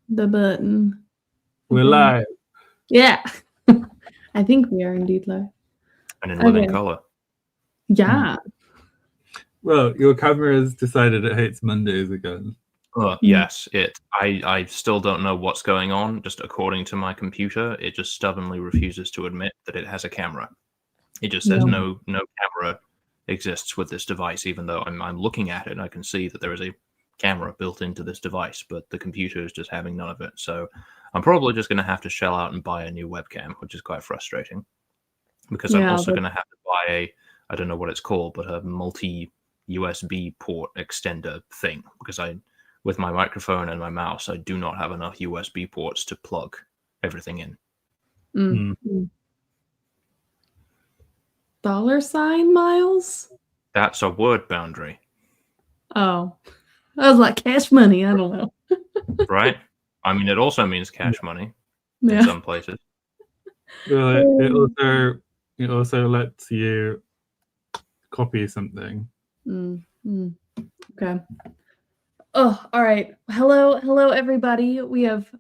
the button. We're live. Yeah. I think we are indeed live. And in living color. Yeah. Well, your camera has decided it hates Mondays again. Yes, I still don't know what's going on. Just according to my computer, it just stubbornly refuses to admit that it has a camera. It just says no camera exists with this device, even though I'm looking at it and I can see that there is a camera built into this device, but the computer is just having none of it. So I'm probably just going to have to shell out and buy a new webcam, which is quite frustrating. Because I'm also going to have to buy I don't know what it's called, but a multi-USB port extender thing. Because with my microphone and my mouse, I do not have enough USB ports to plug everything in. $, Miles? That's a word boundary. Oh. I was like, cash money. I don't know. Right? I mean, it also means cash money in some places. Well, it also lets you copy something. Okay. Oh, all right. Hello, everybody. We have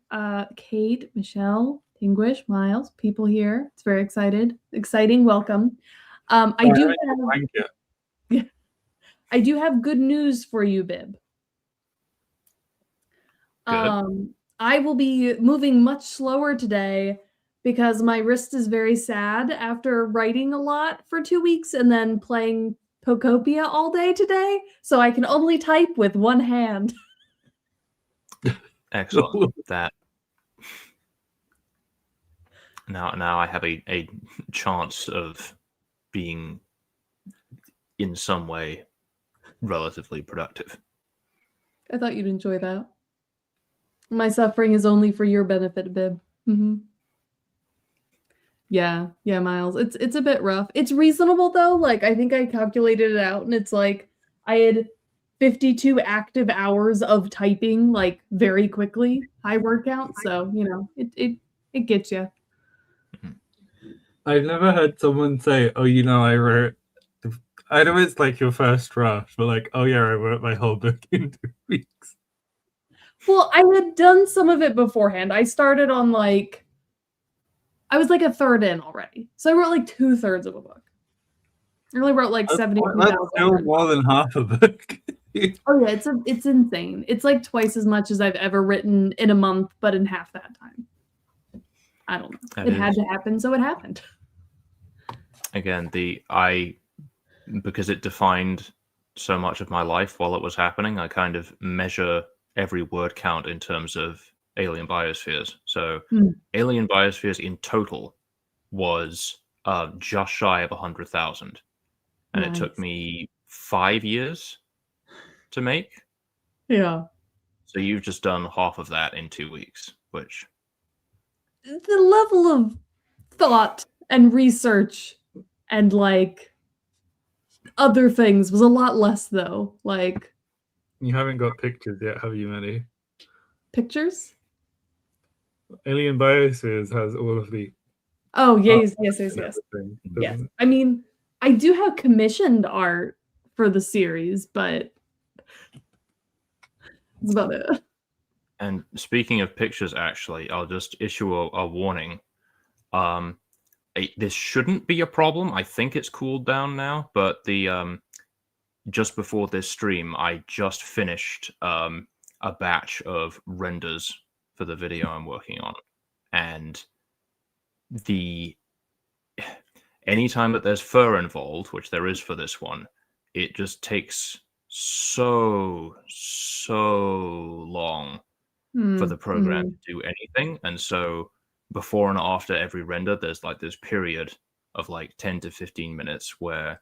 Kate, Michelle, Tinguish, Miles, people here. It's very exciting. Welcome. I do have good news for you, Bib. I will be moving much slower today because my wrist is very sad after writing a lot for 2 weeks and then playing Pocopia all day today, so I can only type with one hand. Excellent. That now I have a chance of being in some way relatively productive. I thought you'd enjoy that. My suffering is only for your benefit, Bib. Yeah, Miles. It's a bit rough. It's reasonable though. Like I think I calculated it out, and it's like I had 52 active hours of typing, like very quickly, high word count. So it gets you. I've never heard someone say, "Oh, I wrote." I know it's like your first draft, but like, "Oh yeah, I wrote my whole book in 2 weeks." Well, I had done some of it beforehand. I started on I was like a third in already. So I wrote like 2/3 of a book. I only wrote like 70,000. That's still more than half a book. Oh yeah, it's insane. It's like twice as much as I've ever written in a month, but in half that time. I don't know. It had to happen, so it happened. Again, because it defined so much of my life while it was happening, I kind of measure every word count in terms of alien biospheres. So alien biospheres in total was just shy of 100,000. And It took me 5 years to make. Yeah. So you've just done half of that in 2 weeks, which... The level of thought and research and like other things was a lot less though. Like you haven't got pictures yet, have you, Maddie? Pictures? Alien Biospheres has all of the... Oh, yes. Yes. I mean, I do have commissioned art for the series, but that's about it. And speaking of pictures, actually, I'll just issue a warning. This shouldn't be a problem. I think it's cooled down now, but just before this stream, I just finished a batch of renders for the video I'm working on, and anytime that there's fur involved, which there is for this one, it just takes so long for the program to do anything. And so before and after every render, there's like this period of like 10 to 15 minutes where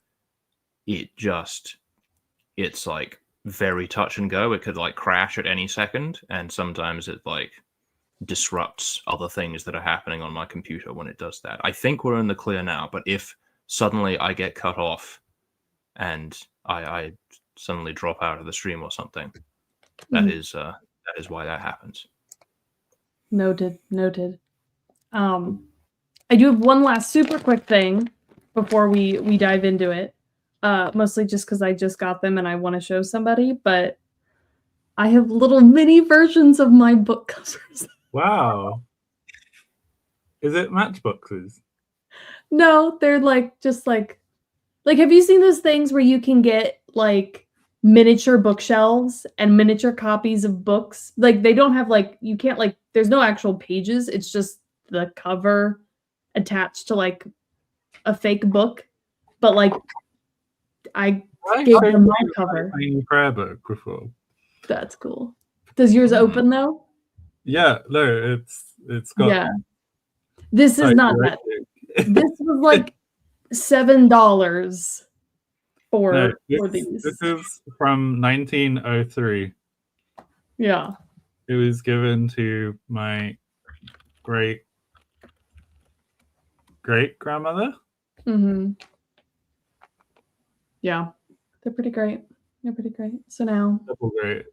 it's like very touch and go. It could like crash at any second, and sometimes it like disrupts other things that are happening on my computer when it does that. I think we're in the clear now, but if suddenly I get cut off and I suddenly drop out of the stream or something, that is why that happens. Noted. I do have one last super quick thing before we dive into it. Mostly just because I just got them and I want to show somebody, but I have little mini versions of my book covers. Wow. Is it matchboxes? No, they're like just like have you seen those things where you can get like miniature bookshelves and miniature copies of books? Like they don't have like you can't like there's no actual pages, it's just the cover attached to like a fake book. But like I I gave think them my you cover. had a prayer book before. That's cool. Does yours open though? Yeah, no, it's got Yeah. This is not that. This was like $7 No, for this these. is from 1903. Yeah. It was given to my great grandmother. Mm-hmm. Yeah. They're pretty great. They're pretty great. So now Double great.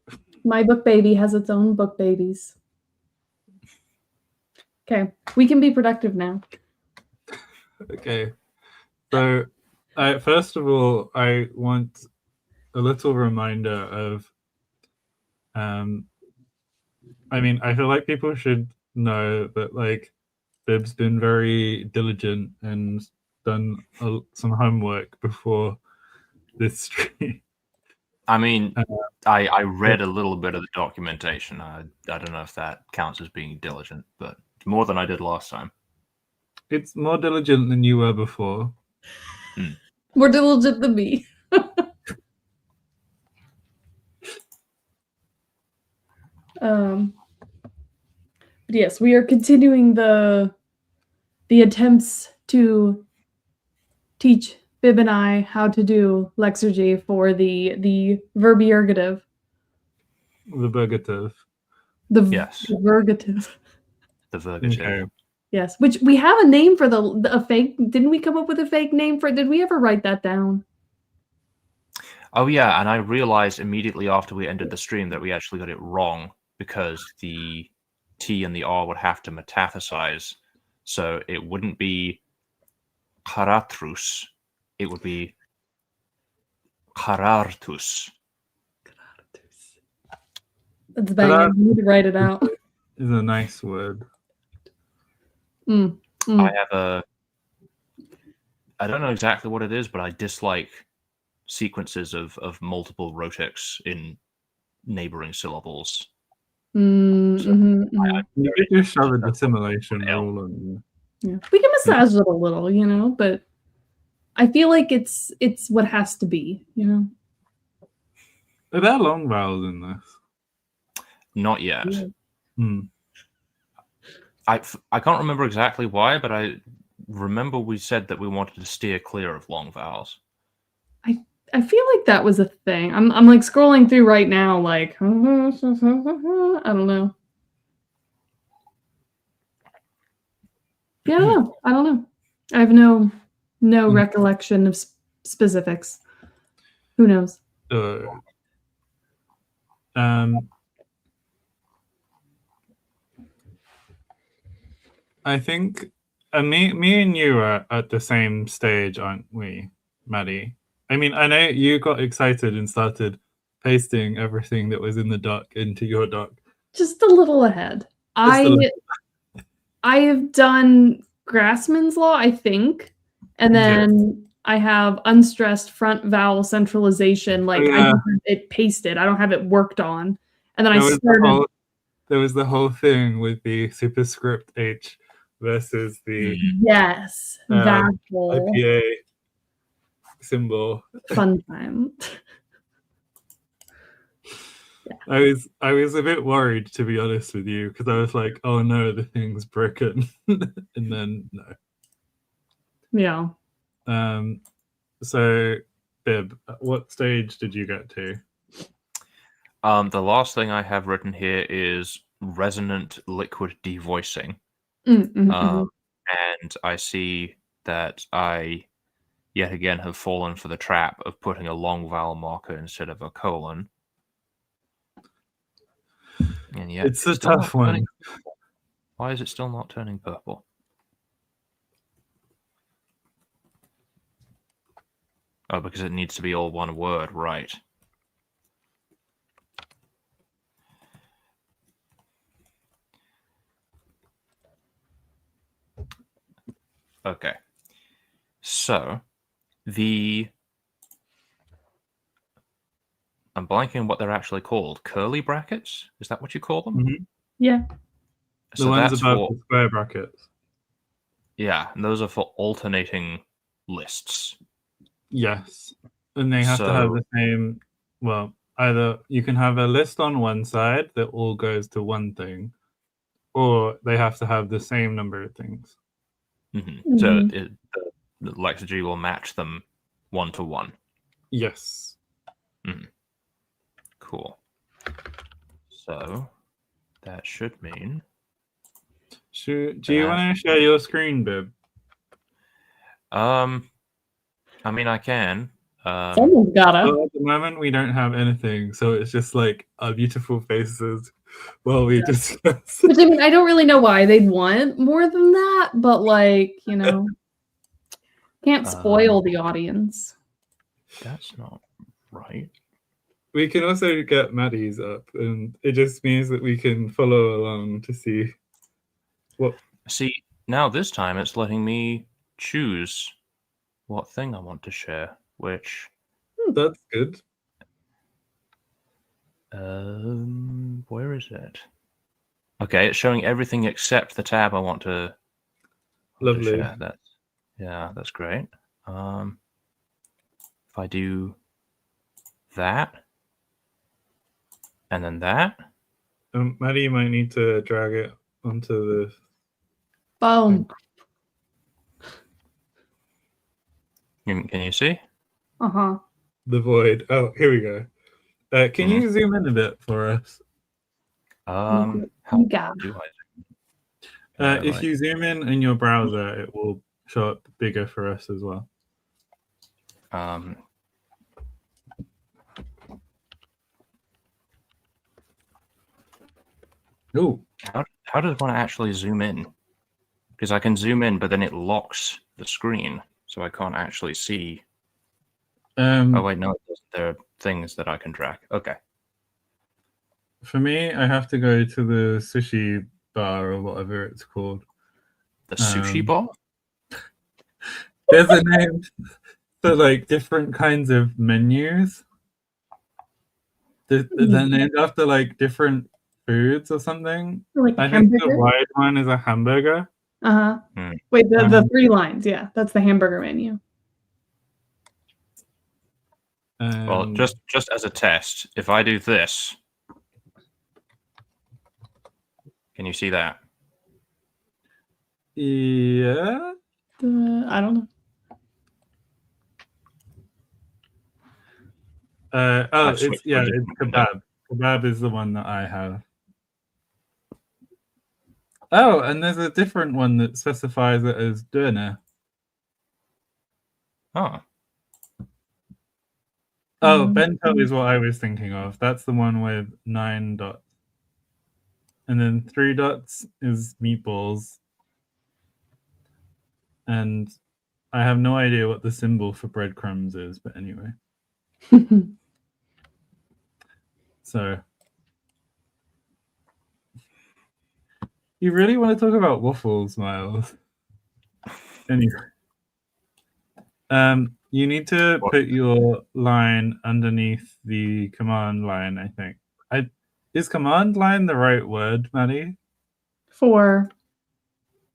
my book baby has its own book babies. Okay. We can be productive now. Okay. So, first of all, I want a little reminder of, I mean, I feel like people should know that, like, Bib's been very diligent and done some homework before this stream. I mean, I read a little bit of the documentation. I don't know if that counts as being diligent, but more than I did last time. It's more diligent than you were before. More diligent than me. But yes, we are continuing the attempts to teach Bib and I how to do Lexurgy for the verbiergative. The Burgative. Yes. The vergative. The vergative. Okay. Yes, which we have a name for a fake. Didn't we come up with a fake name for it? Did we ever write that down? Oh yeah, and I realized immediately after we ended the stream that we actually got it wrong because the T and the R would have to metathesize, so it wouldn't be Karatrus, it would be Karartus. That's banging. I need to write it out. Is a nice word. I have I don't know exactly what it is, but I dislike sequences of multiple rhotics in neighboring syllables. You could just shove a dissimilation rule on. Yeah. We can massage it a little, you know, but I feel like it's what has to be, you know. Are there long vowels in this? Not yet. Yeah. I can't remember exactly why, but I remember we said that we wanted to steer clear of long vowels. I feel like that was a thing. I'm like scrolling through right now, like I don't know. Yeah, I don't know. I have no recollection of specifics. Who knows? I think me and you are at the same stage, aren't we, Maddie? I mean, I know you got excited and started pasting everything that was in the doc into your doc. Just a little ahead. I have done Grassman's Law, I think, and then I have unstressed front vowel centralization. Like I don't have it pasted. I don't have it worked on. And then there was the whole thing with the superscript H versus the vowel IPA symbol. Fun time. I was a bit worried, to be honest with you, because I was like, oh no, the thing's broken. And then no. Yeah. So Bib, what stage did you get to? The last thing I have written here is resonant liquid devoicing. And I see that I yet again have fallen for the trap of putting a long vowel marker instead of a colon. And yet it's a tough one. Why is it still not turning purple? Oh, because it needs to be all one word, right? Okay. So I'm blanking on what they're actually called. Curly brackets? Is that what you call them? Mhm. Yeah. The So ones that's above for the square brackets. yeah, and those are for alternating lists. Yes. And they have to have So the same, well, either you can have a list on one side that all goes to one thing, or they have to have the same number of things. so Mhm. the Lexurgy will match them 1-to-1. Yes. Cool. So that should mean Do you want to share your screen, Bib? I mean I can. Someone's gotta. Well, at the moment, we don't have anything, so it's just like our beautiful faces while we discuss. Which I mean, I don't really know why they'd want more than that, but like, can't spoil the audience. That's not right. We can also get Maddie's up, and it just means that we can follow along to see what. See, now this time it's letting me choose what thing I want to share, which That's good. where is it? Okay, it's showing everything except the tab I want to Lovely. share. That's great. If I do that and then that, Maddie might need to drag it onto the. Boom. can you see? Uh-huh. The void. Oh, here we go. Can you zoom in a bit for us? How You got do I? If you zoom in your browser, it will show up bigger for us as well. Oh, how does one actually zoom in? Because I can zoom in, but then it locks the screen, so I can't actually see. Oh wait, no, there are things that I can drag. Okay. For me, I have to go to the sushi bar or whatever it's called. The sushi bar? There's a name for like different kinds of menus. They're named after like different foods or something. like a I think hamburger? the wide one is a hamburger. Uh-huh. Wait, the 3 lines, yeah. That's the hamburger menu. Well, just as a test, if I do this, can you see that? Yeah. I don't know. It's kebab. Kebab is the one that I have. Oh, and there's a different one that specifies it as döner. Oh, bento is what I was thinking of. That's the one with 9 dots. And then 3 dots is meatballs. And I have no idea what the symbol for breadcrumbs is, but anyway. So, you really want to talk about waffles, Miles? Anyway. You need to put your line underneath the command line, I think. Is command line the right word, Maddie? For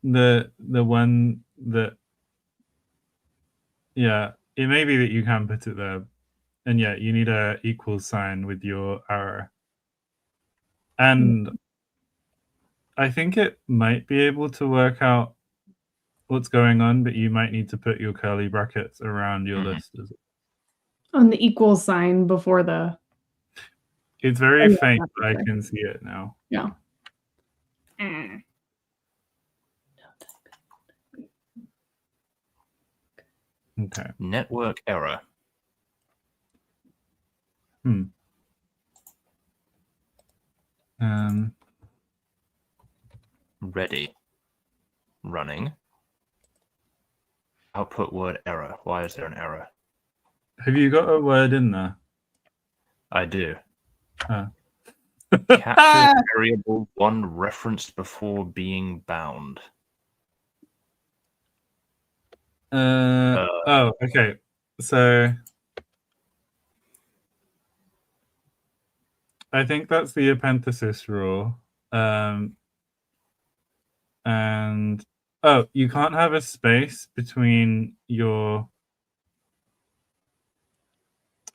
the one that, yeah, it may be that you can put it there, and yeah, you need a equal sign with your arrow. And I think it might be able to work out what's going on, but you might need to put your curly brackets around your list as well. On the equal sign before the. It's very faint, but I can see it now. Yeah. Okay. Network error. Ready. Running. Output word error. Why is there an error? Have you got a word in there? I do. Oh. Capture variable 1 referenced before being bound. Oh, okay. So I think that's the epenthesis rule. And you can't have a space between your.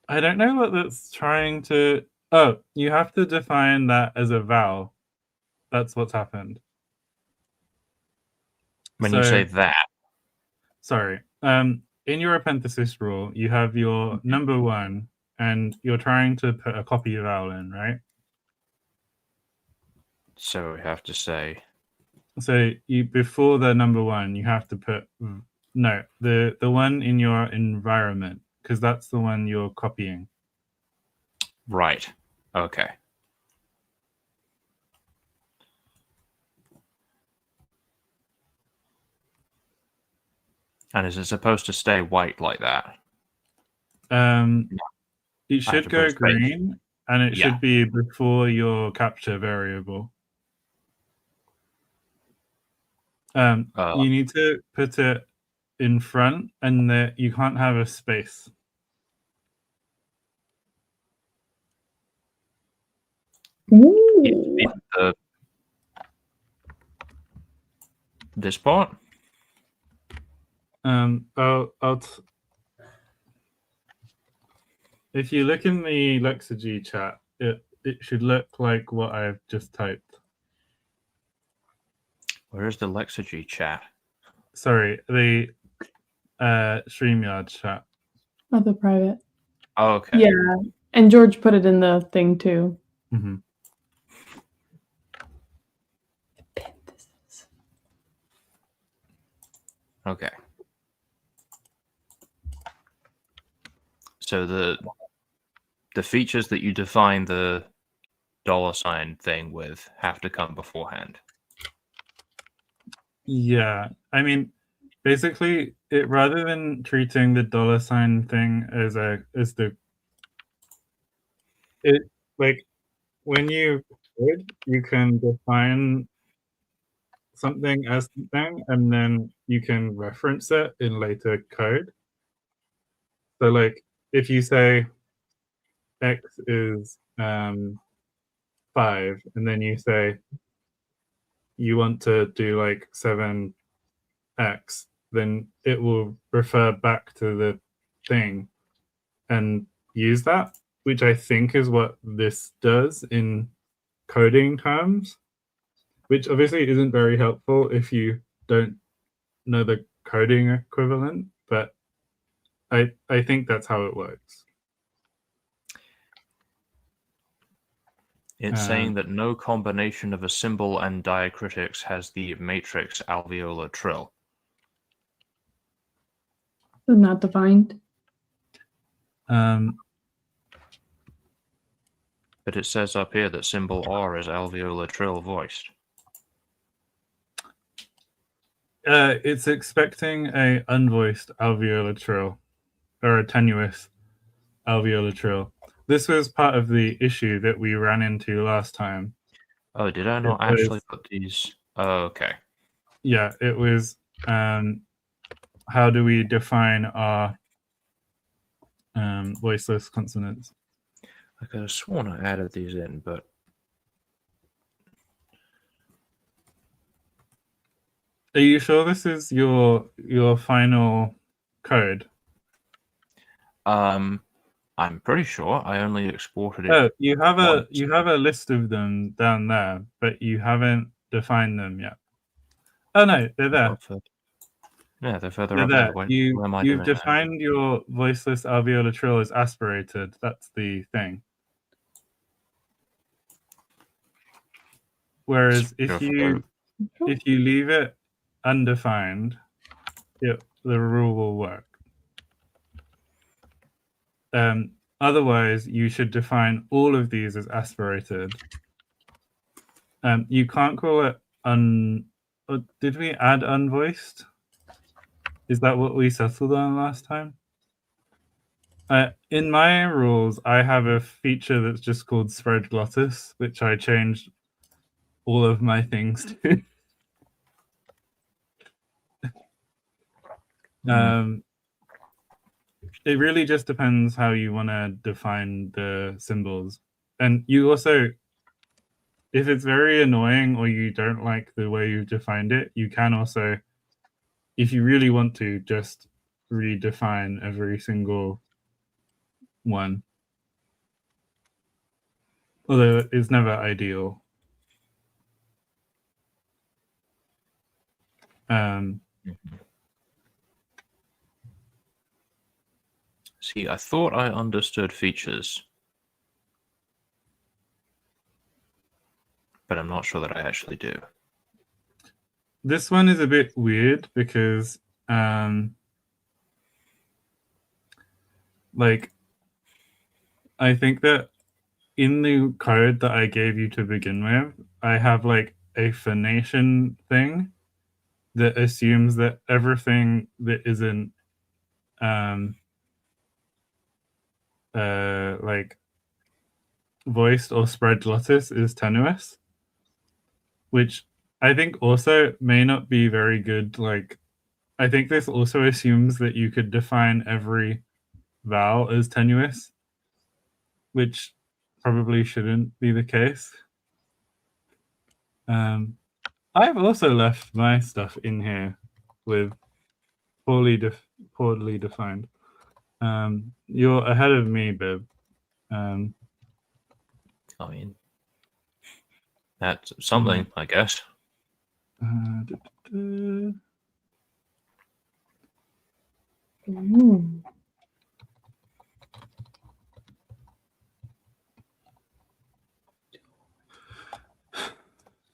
I don't know what that's trying to. Oh, you have to define that as a vowel. That's what's happened. When you say that, sorry. In your epenthesis rule, you have your number one, and you're trying to put a copy vowel in, right? so we have to say. So you before the number one, you have to put no the one in your environment, because that's the one you're copying. Right. Okay. And is it supposed to stay white like that? It should go green, and it should be before your capture variable. You need to put it in front, and you can't have a space. This part? If you look in the Lexurgy chat, it should look like what I've just typed. Where's the Lexurgy chat? Sorry, the StreamYard chat. Oh, the private. Oh, okay. Yeah, and George put it in the thing too. Mm-hmm. Okay. So the features that you define the $ thing with have to come beforehand. Yeah, I mean, basically, rather than treating the $ thing as like when you code, you can define something as something, and then you can reference it in later code. So, like, if you say x is 5, and then you say you want to do like 7x, then it will refer back to the thing and use that, which I think is what this does in coding terms, which obviously isn't very helpful if you don't know the coding equivalent, but I think that's how it works. It's saying that no combination of a symbol and diacritics has the matrix alveolar trill. Not defined. But it says up here that symbol R is alveolar trill voiced. It's expecting a unvoiced alveolar trill, or a tenuous alveolar trill. This was part of the issue that we ran into last time. Oh, did I not actually put these? Oh, okay. Yeah, it was how do we define our voiceless consonants? I could have sworn I added these in, but are you sure this is your final code? I'm pretty sure I only exported it. Oh, you have a list of them down there, but you haven't defined them yet. Oh no, they're there. Yeah, they're further up there. You've defined your voiceless alveolar trill as aspirated. That's the thing. Whereas if you leave it undefined, the rule will work. Otherwise, you should define all of these as aspirated. You can't call it did we add unvoiced? Is that what we settled on last time? In my rules, I have a feature that's just called spread glottis, which I changed all of my things to. It really just depends how you want to define the symbols. And you also, if it's very annoying or you don't like the way you've defined it, you can also, if you really want to, just redefine every single one. Although it's never ideal. See, I thought I understood features, but I'm not sure that I actually do. This one is a bit weird because, like, I think that in the code that I gave you to begin with, I have like a phonation thing that assumes that everything that isn't like voiced or spread glottis is tenuous, which I think also may not be very good. Like, I think this also assumes that you could define every vowel as tenuous, which probably shouldn't be the case. I've also left my stuff in here with poorly defined. You're ahead of me, Bib. I mean, that's something, I guess.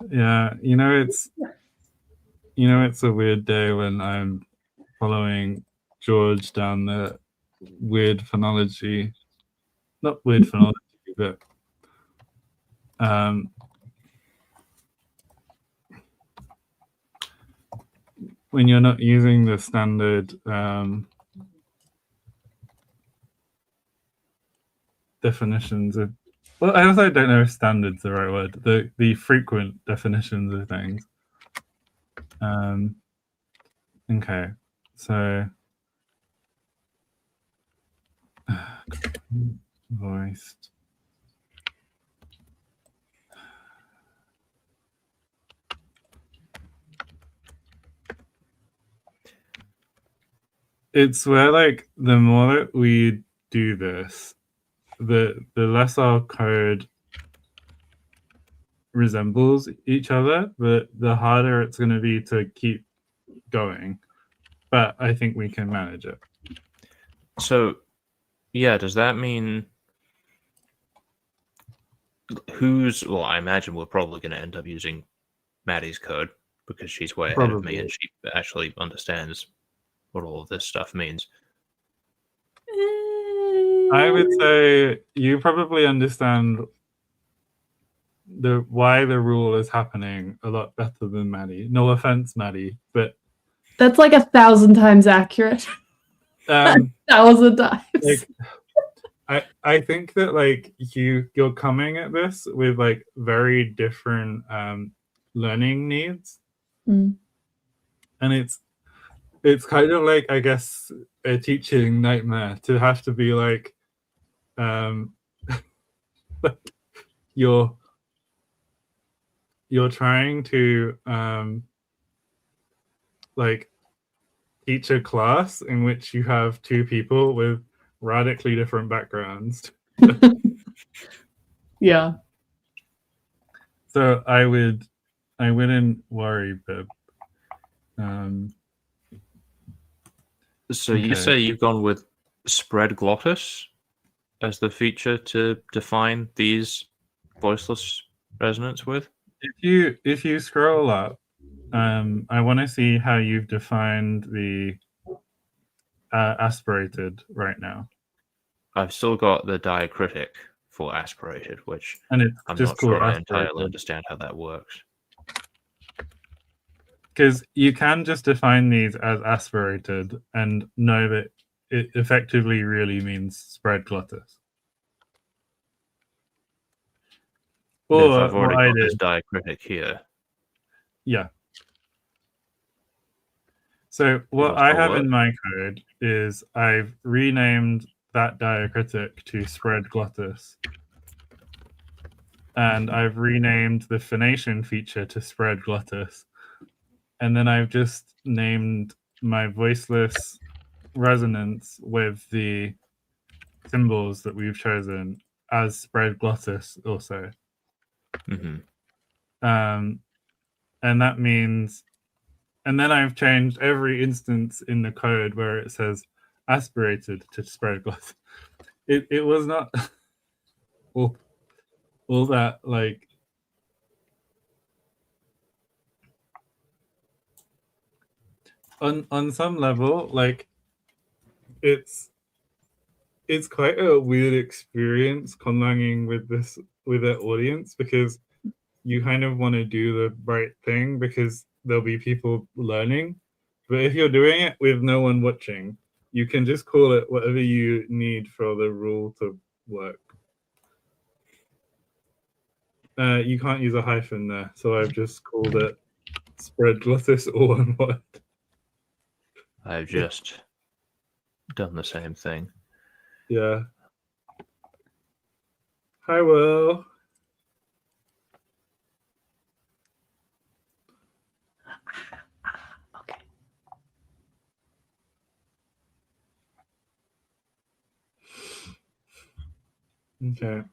Yeah, it's a weird day when I'm following George down the weird phonology, not weird phonology, but when you're not using the standard definitions of, well, I also don't know if standard's the right word, the frequent definitions of things. Okay, so voiced. It's where, like, the more that we do this, the less our code resembles each other, but the harder it's going to be to keep going. But I think we can manage it. So, yeah, does that mean well, I imagine we're probably going to end up using Maddie's code because she's way ahead of me and she actually understands what all of this stuff means. I would say you probably understand why the rule is happening a lot better than Maddie. No offense, Maddie, but that's like 1,000 times accurate. 1,000 times. Like, I think that, like, you're coming at this with like very different learning needs, and it's kind of like, I guess, a teaching nightmare to have to be like, you're trying to like teach a class in which you have two people with radically different backgrounds. Yeah. So I wouldn't worry, Bib. So you say you've gone with spread glottis as the feature to define these voiceless resonants with? If you scroll up, I want to see how you've defined the aspirated right now. I've still got the diacritic for aspirated, which and it's I'm just not sure I aspirated. entirely understand how that works. Because you can just define these as aspirated and know that it effectively really means spread glottis. Or if I've already got this diacritic here. Yeah. So what It'll I still have work. in my code is I've renamed that diacritic to spread glottis. And I've renamed the phonation feature to spread glottis. And then I've just named my voiceless resonance with the symbols that we've chosen as spread glottis also. And that means, and then I've changed every instance in the code where it says aspirated to spread glottis. It was not all that like on some level, like it's quite a weird experience conlanging with an audience, because you kind of want to do the right thing because there'll be people learning. But if you're doing it with no one watching, you can just call it whatever you need for the rule to work. You can't use a hyphen there, so I've just called it spread glottis, all one word. I've just done the same thing. Yeah. Hi, Will. Okay. Okay.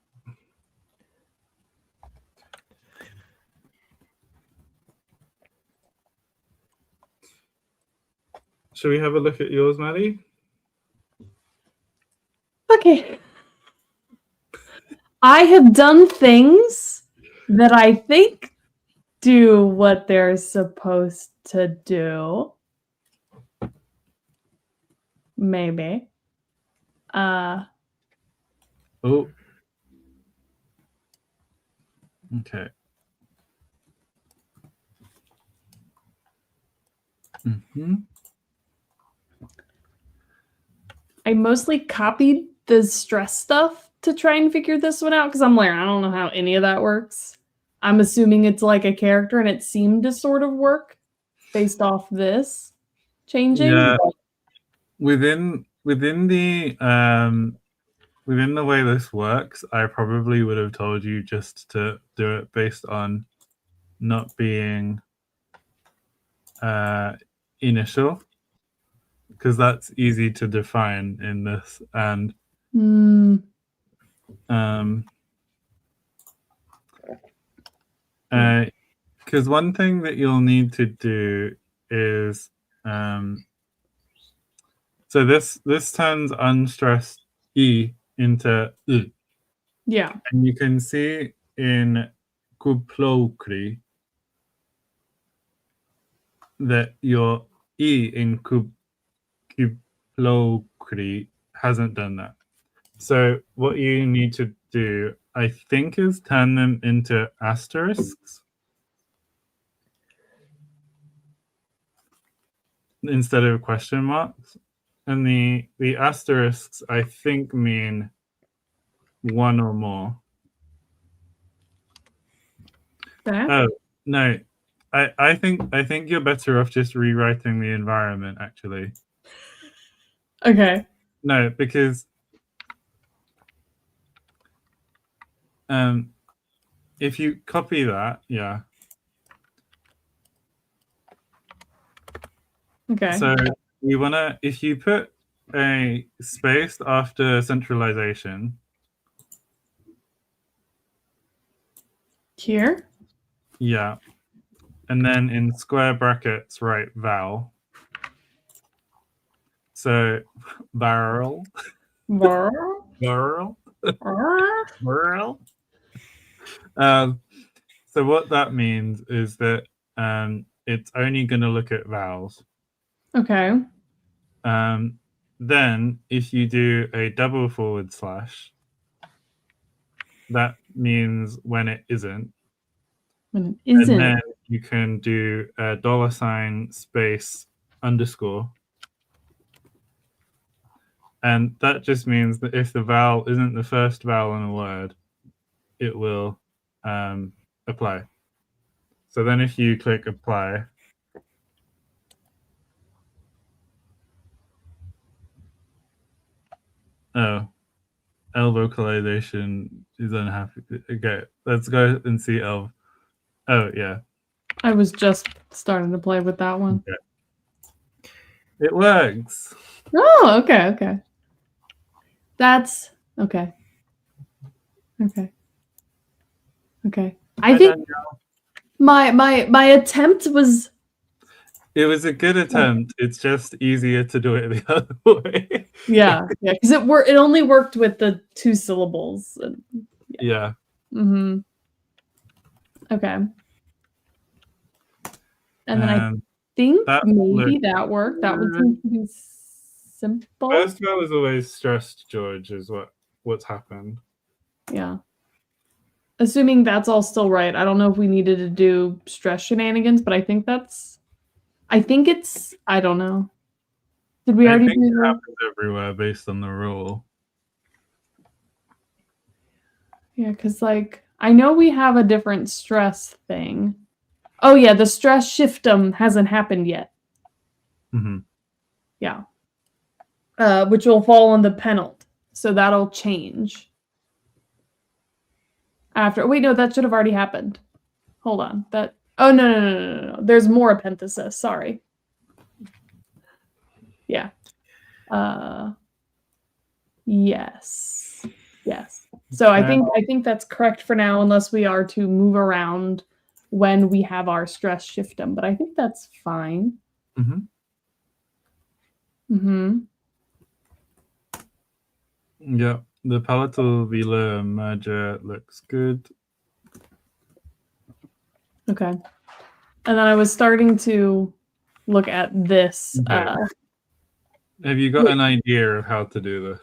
Should we have a look at yours, Maddie? Okay. I have done things that I think do what they're supposed to do. Maybe. Oh. Okay. I mostly copied the stress stuff to try and figure this one out because I'm like, I don't know how any of that works. I'm assuming it's like a character, and it seemed to sort of work based off this changing. Yeah. Within the way this works, I probably would have told you just to do it based on not being initial, because that's easy to define in this. And because one thing that you'll need to do is so this turns unstressed E into U. Yeah. And you can see in kuplokri that your E in kuplokri hasn't done that. So what you need to do, I think, is turn them into asterisks instead of question marks. And the asterisks, I think, mean one or more. Okay. Oh, no. I think you're better off just rewriting the environment, actually. Okay. No, because if you copy that, yeah. Okay. So you wanna, if you put a space after centralization Here. yeah, and then in square brackets write val. So barrel. Barrel. Barrel. Barrel. So what that means is that it's only going to look at vowels. Okay. Then if you do a double /, that means when it isn't. When it isn't. And then you can do a $ space underscore. And that just means that if the vowel isn't the first vowel in a word, it will apply. So then if you click apply, Oh, L vocalization is unhappy. Okay, let's go and see L. Oh yeah, I was just starting to play with that one. okay. It works. Oh, okay, okay. That's okay. Okay. Okay. I Hi, think Danielle. my attempt was It was a good attempt. It's just easier to do it the other way. yeah, because it only worked with the 2 syllables. Yeah. Mm-hmm. Okay. And then I think that maybe looked that worked. That would good. seem to be simple. First row was always stressed, George, is what's happened. Yeah. Assuming that's all still right. I don't know if we needed to do stress shenanigans, but I think it's I don't know. Did we I already think do it the happens everywhere based on the rule. yeah, because like I know we have a different stress thing. Oh yeah, the stress shiftum hasn't happened yet. Mm-hmm. Yeah. Which will fall on the penult. So that'll change. After wait, no, that should have already happened. Hold on. No. There's more epenthesis. Sorry. Yeah. Yes. Yes. So I think that's correct for now, unless we are to move around when we have our stress shiftum. But I think that's fine. Mm-hmm. Mm-hmm. Yeah, the palatal velar merger looks good. Okay. And then I was starting to look at this. Okay. Have you got an idea of how to do this?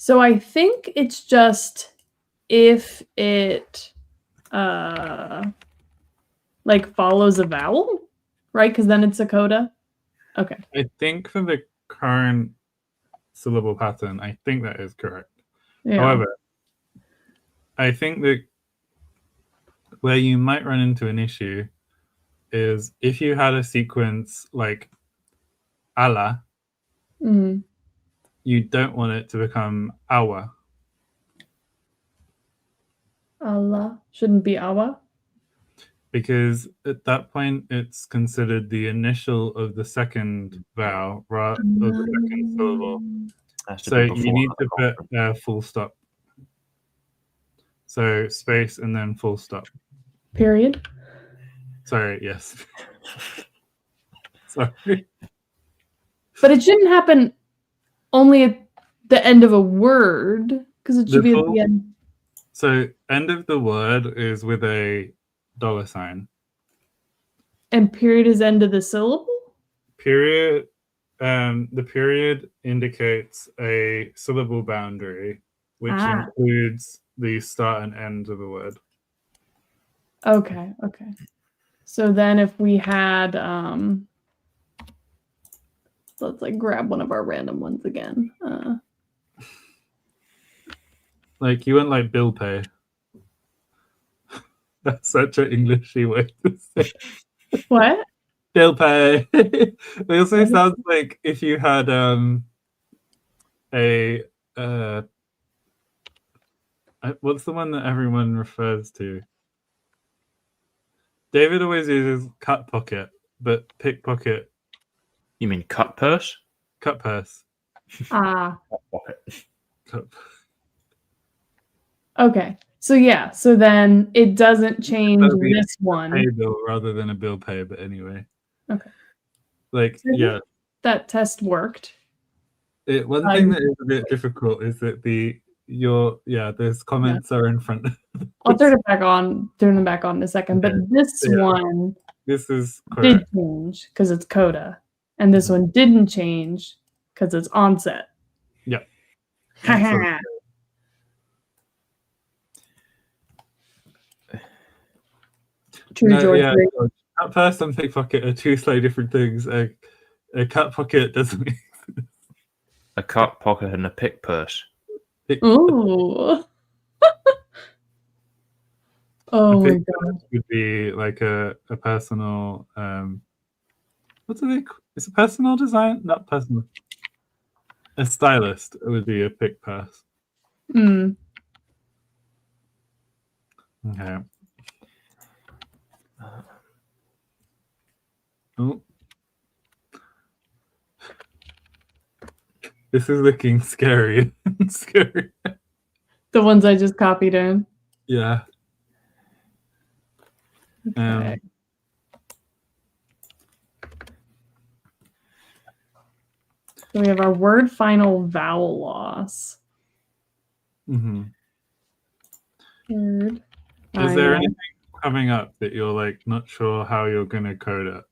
So I think it's just if it like follows a vowel, right? Because then it's a coda. Okay. I think for the current syllable pattern, I think that is correct. Yeah. However, I think that where you might run into an issue is if you had a sequence like Allah, Mm-hmm. you don't want it to become awa. Allah shouldn't be awa. Because at that point it's considered the initial of the second vowel of the second syllable. So you need to put a full stop. So space and then full stop. Period. Sorry, yes. Sorry. But it shouldn't happen only at the end of a word, because it should be at the end. So end of the word is with a $sign. And period is end of the syllable? Period. The period indicates a syllable boundary, which includes the start and end of the word. Okay. So then if we had let's like grab one of our random ones again. Like you wouldn't like bill pay. That's such an Englishy way to say. What? Bill pay. It also sounds like if you had what's the one that everyone refers to? David always uses cut pocket, but pickpocket. You mean cut purse? Cut purse. Cut pocket. Okay. So yeah. So then it doesn't change this one. Pay bill rather than a bill pay, but anyway. Okay. Like yeah. That test worked. One thing that is a bit difficult is that those comments are in front. I'll turn them back on in a second. Okay. But this one is correct. Did change because it's coda. And this one didn't change because it's onset. Yeah. True, George. Yeah, cut purse and pickpocket are two slightly different things. A cut pocket doesn't mean a cut pocket and a pick purse. Ooh. Oh my god. Would be like a personal what's it? It's a personal design, not personal. A stylist would be a pick pass. Mm. Okay. Oh. This is looking scary. Scary. The ones I just copied in. Yeah. Okay. So we have our word final vowel loss. Mm-hmm. Word. Is there anything coming up that you're like not sure how you're gonna code it?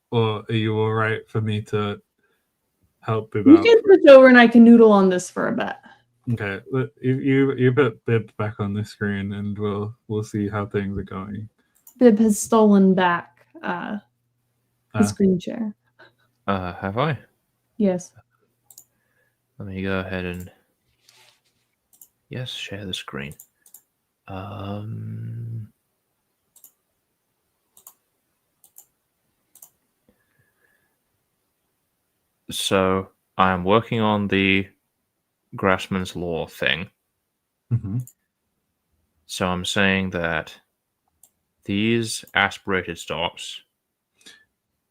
Or are you all right for me to help You about? can switch over and I can noodle on this for a bit. Okay, you put Bib back on the screen and we'll see how things are going. Bib has stolen back the screen share. Have I? Yes. Let me go ahead and yes, share the screen. So I'm working on the Grassman's Law thing. Mm-hmm. So I'm saying that these aspirated stops,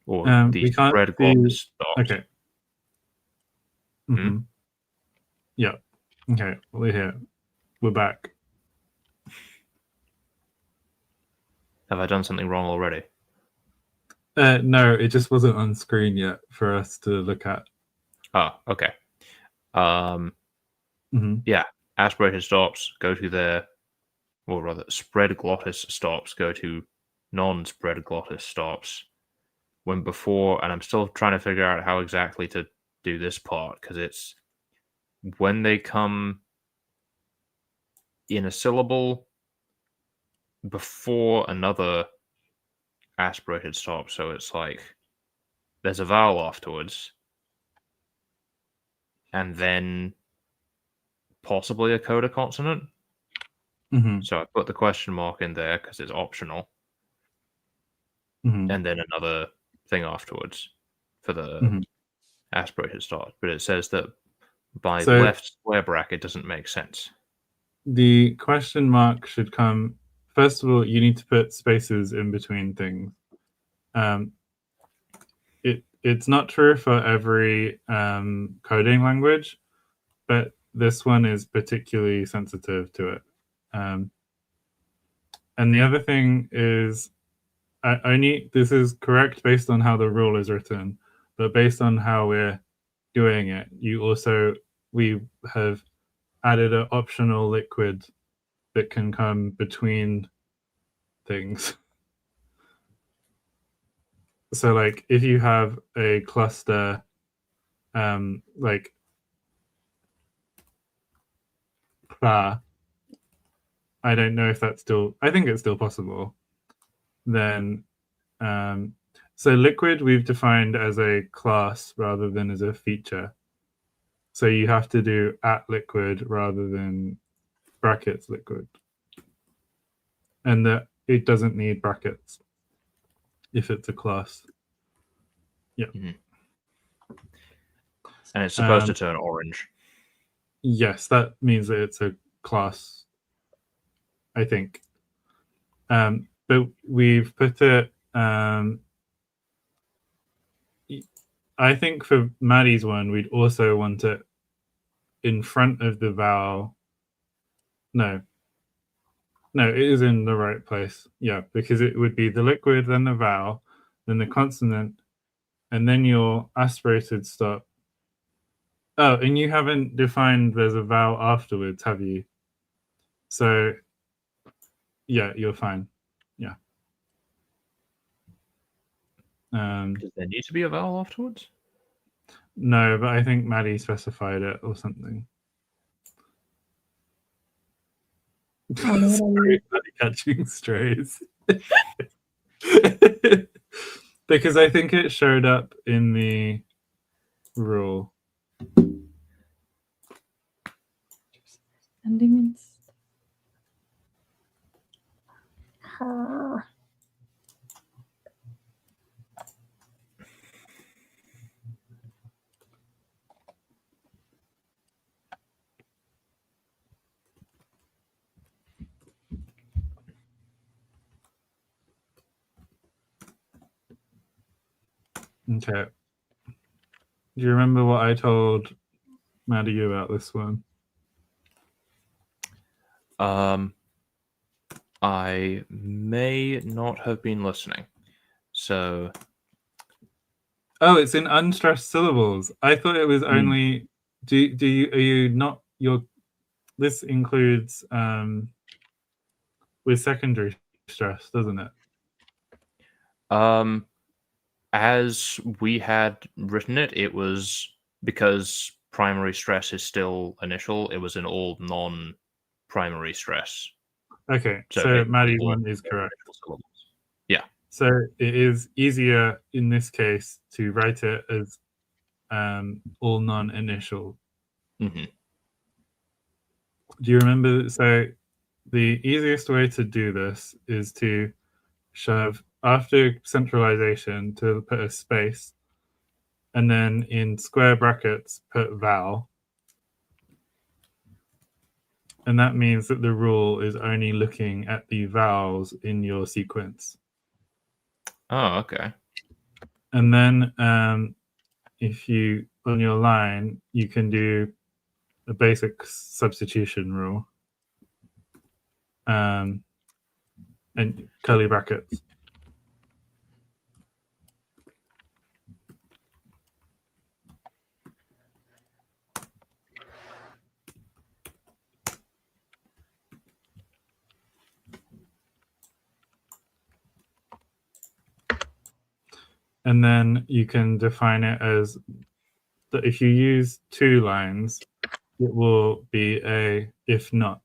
or We these can't spread see. glottis stops. Okay. Mm-hmm. Yeah. Okay, we're here. We're back. Have I done something wrong already? No, it just wasn't on screen yet for us to look at. Oh, okay. Mm-hmm. Yeah, aspirated stops go to their, or rather, spread glottis stops go to non-spread glottis stops. When before, and I'm still trying to figure out how exactly to do this part, because it's when they come in a syllable before another aspirated stop. So it's like there's a vowel afterwards, and then possibly a coda consonant. Mm-hmm. So I put the question mark in there because it's optional, Mm-hmm. and then another thing afterwards for the Mm-hmm. aspirated start. But it says that by So left square bracket doesn't make sense. the question mark should come. First of all, you need to put spaces in between things. It's not true for every coding language, but this one is particularly sensitive to it. And the other thing is, this is correct based on how the rule is written, but based on how we're doing it, we have added an optional liquid that can come between things. So like if you have a cluster like I don't know if that's still, I think it's still possible. Then so liquid we've defined as a class rather than as a feature. So you have to do @liquid rather than brackets liquid. And that it doesn't need brackets if it's a class. Yeah. Mm-hmm. And it's supposed to turn orange. Yes, that means that it's a class, I think. But we've put it, I think for Maddie's one, we'd also want it in front of the vowel. No, it is in the right place. Yeah, because it would be the liquid, then the vowel, then the consonant, and then your aspirated stop. Oh, and you haven't defined there's a vowel afterwards, have you? So, yeah, you're fine. Yeah. Does there need to be a vowel afterwards? No, but I think Maddie specified it or something. Sorry, Maddie catching strays. Because I think it showed up in the rule. Ending in Okay. Do you remember what I told Maddie about this one? I may not have been listening. So Oh, it's in unstressed syllables. I thought it was only. Do you are you not your? This includes with secondary stress, doesn't it? as we had written it, it was because primary stress is still initial. It was an all non-primary stress. Okay, So so it- Maddie's all one is correct. initial syllables. Yeah. So it is easier in this case to write it as all non-initial. Hmm. Do you remember? So the easiest way to do this is to shove after centralization to put a space, and then in square brackets put vowel, and that means that the rule is only looking at the vowels in your sequence. Oh, okay. And then if you on your line you can do a basic substitution rule and curly brackets. And then you can define it as that if you use 2 lines, it will be a if not.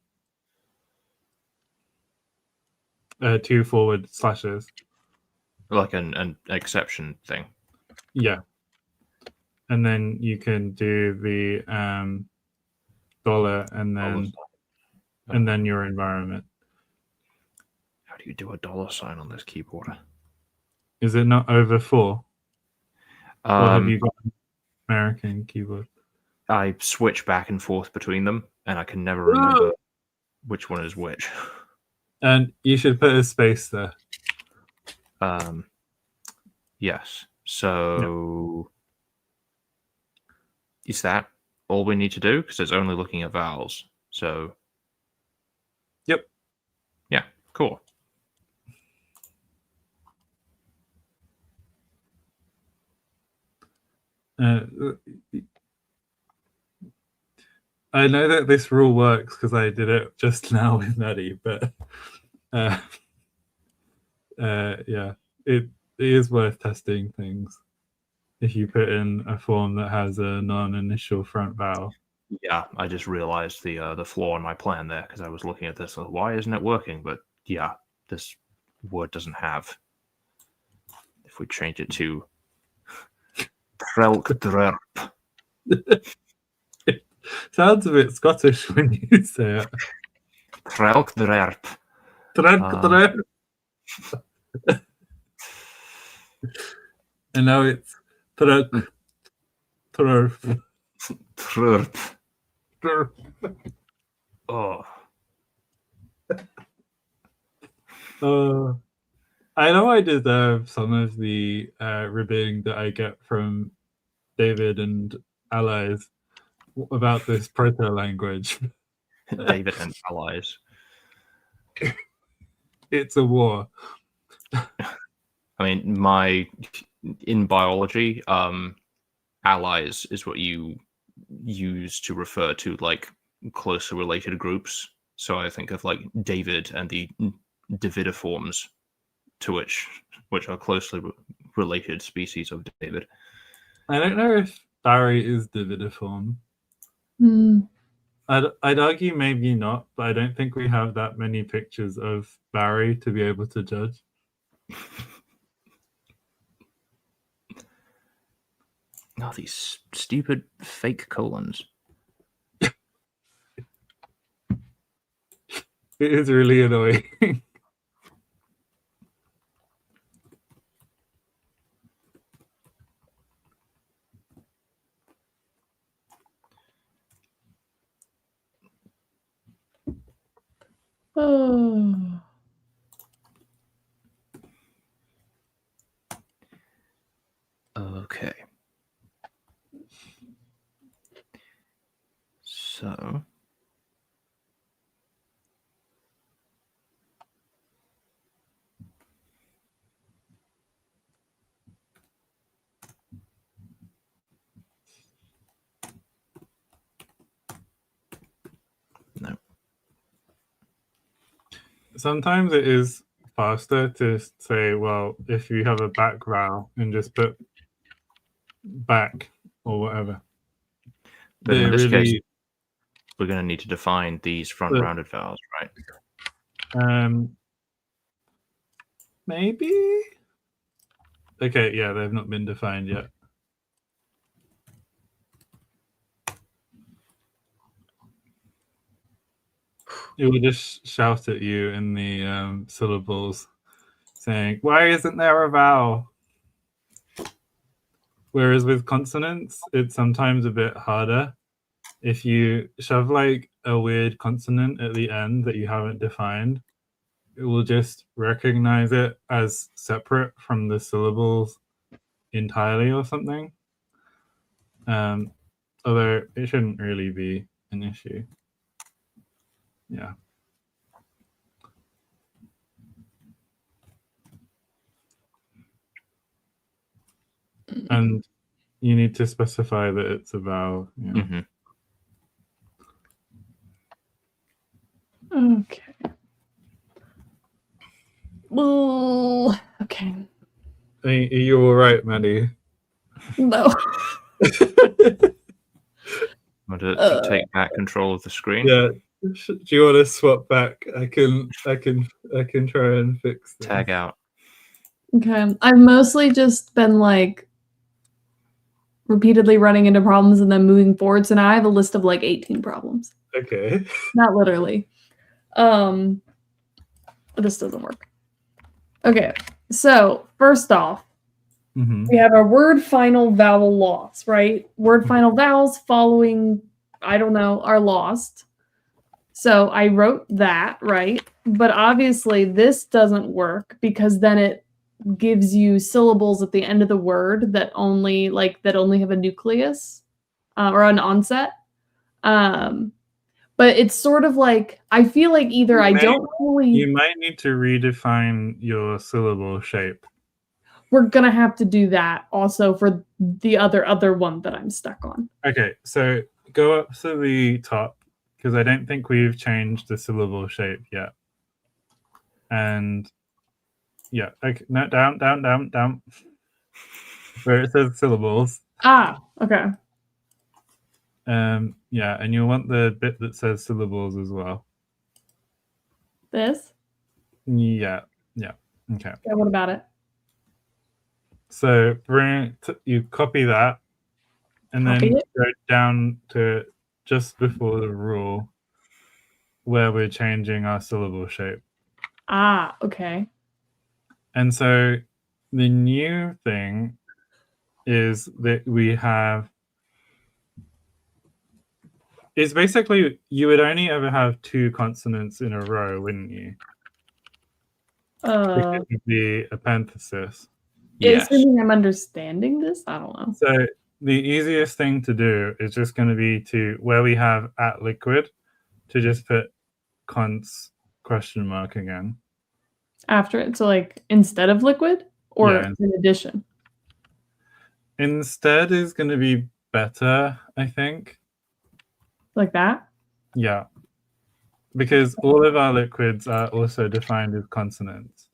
2 forward slashes. Like an exception thing. Yeah. And then you can do the dollar and then your environment. How do you do a $ on this keyboard? Is it not over 4? Or have you got an American keyboard? I switch back and forth between them, and I can never remember which one is which. And you should put a space there. Yes. So is that all we need to do? Because it's only looking at vowels. So Yep. Yeah, cool. I know that this rule works because I did it just now with Maddie, but yeah, it is worth testing things if you put in a form that has a non-initial front vowel. Yeah, I just realized the flaw in my plan there because I was looking at this. Why isn't it working? But yeah, this word doesn't have. If we change it to Trelkdrerp. It sounds a bit Scottish when you say it. Trelkdrerp. And now it's Trelk. Trerp. Trelk. Oh. I know I deserve some of the ribbing that I get from David and allies about this proto language. David and allies. It's a war. I mean, in biology, allies is what you use to refer to like closer related groups. So I think of like David and the Davidiforms, to which are closely related species of David. I don't know if Barry is Davidiform. I'd argue maybe not, but I don't think we have that many pictures of Barry to be able to judge. Oh, these stupid fake colons. It is really annoying. Oh. sometimes it is faster to say, well, if you have a back vowel and just put back or whatever. But in They're this really, case, we're going to need to define these front rounded vowels, right? maybe. Okay, yeah, they've not been defined yet. It will just shout at you in the syllables, saying, "Why isn't there a vowel?" Whereas with consonants, it's sometimes a bit harder. If you shove like a weird consonant at the end that you haven't defined, it will just recognize it as separate from the syllables entirely or something. Although it shouldn't really be an issue. Yeah. And you need to specify that it's a vowel. Yeah. Mm-hmm. Okay. Well, okay. Are you all right, Maddie? No. Want to take back control of the screen? Yeah. Do you want to swap back? I can try and fix this. Tag out. Okay. I've mostly just been like repeatedly running into problems and then moving forward. So now I have a list of like 18 problems. Okay. Not literally. This doesn't work. Okay. So first off, we have a word final vowel loss, right? Word final vowels following, I don't know, are lost. So I wrote that, right? But obviously this doesn't work because then it gives you syllables at the end of the word that only have a nucleus or an onset. But it's sort of like, I feel like either you might need to redefine your syllable shape. We're gonna have to do that also for the other one that I'm stuck on. Okay, so go up to the top because I don't think we've changed the syllable shape yet. And yeah, okay, no, down. Where it says syllables. Ah, okay. Yeah, and you'll want the bit that says syllables as well. This? Yeah. Okay. Yeah, what about it? So you copy that, and then go down to just before the rule where we're changing our syllable shape. Ah, okay. And so the new thing is that we have, it's basically, you would only ever have 2 consonants in a row, wouldn't you? Because of the epenthesis. Yes. Assuming I'm understanding this, I don't know. So the easiest thing to do is just going to be to, where we have at liquid, to just put const question mark again. After it, so like instead of liquid or Yeah. in addition? Instead is going to be better, I think. Like that? Yeah. Because all of our liquids are also defined as consonants.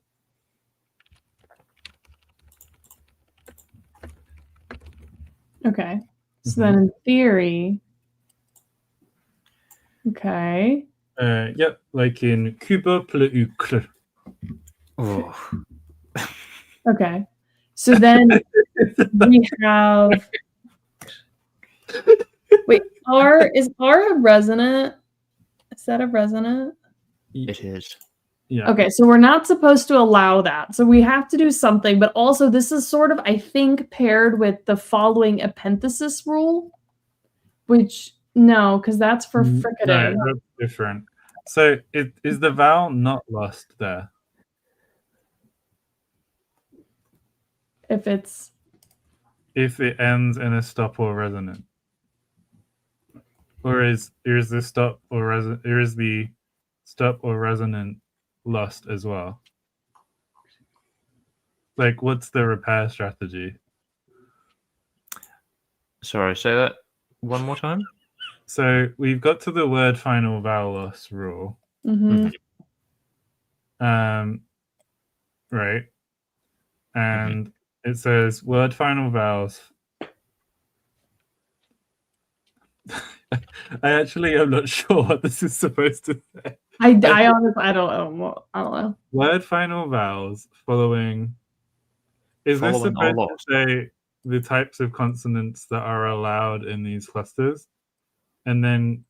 Okay. So then in theory, okay. Yep, like in Cuba pleucle. Oh. Okay. So then we have. Wait, is R a resonant? Is that a resonant? It is. Yeah. Okay, so we're not supposed to allow that. So we have to do something, but also this is sort of, I think, paired with the following epenthesis rule, which, no, because that's for fricative. No, that's different. So is the vowel not lost there? If it ends in a stop or resonant, or is the stop or resonant lost as well? Like, what's the repair strategy? Sorry, say that one more time. So we've got to the word final vowel loss rule. Mm-hmm. Right. And it says word final vowels. I actually am not sure what this is supposed to say. I honestly, I don't know. I don't know. Word final vowels following. Is this Following or supposed lost? to say the types of consonants that are allowed in these clusters? And then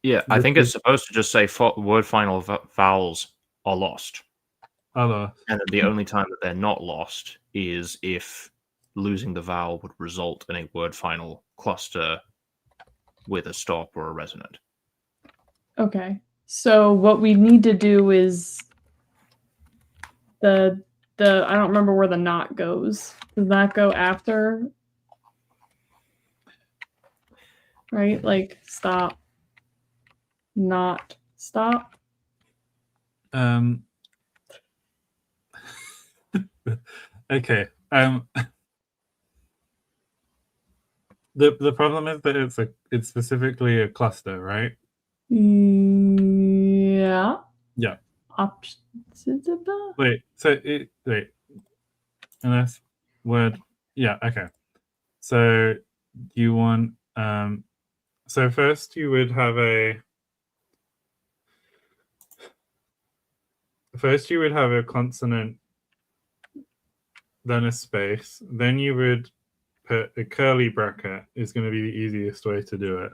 Yeah, I think it's supposed to just say word final vowels are lost. other. And then the only time that they're not lost is if losing the vowel would result in a word final cluster with a stop or a resonant. Okay. So what we need to do is the I don't remember where the not goes. Does that go after? Right? Like stop. Not stop. Okay. The problem is that it's specifically a cluster, right? Yeah. Yeah. Options. Wait. Wait. Unless word. Yeah. Okay. So you want So first you would have a consonant, then a space, then you would put a curly bracket. Is going to be the easiest way to do it.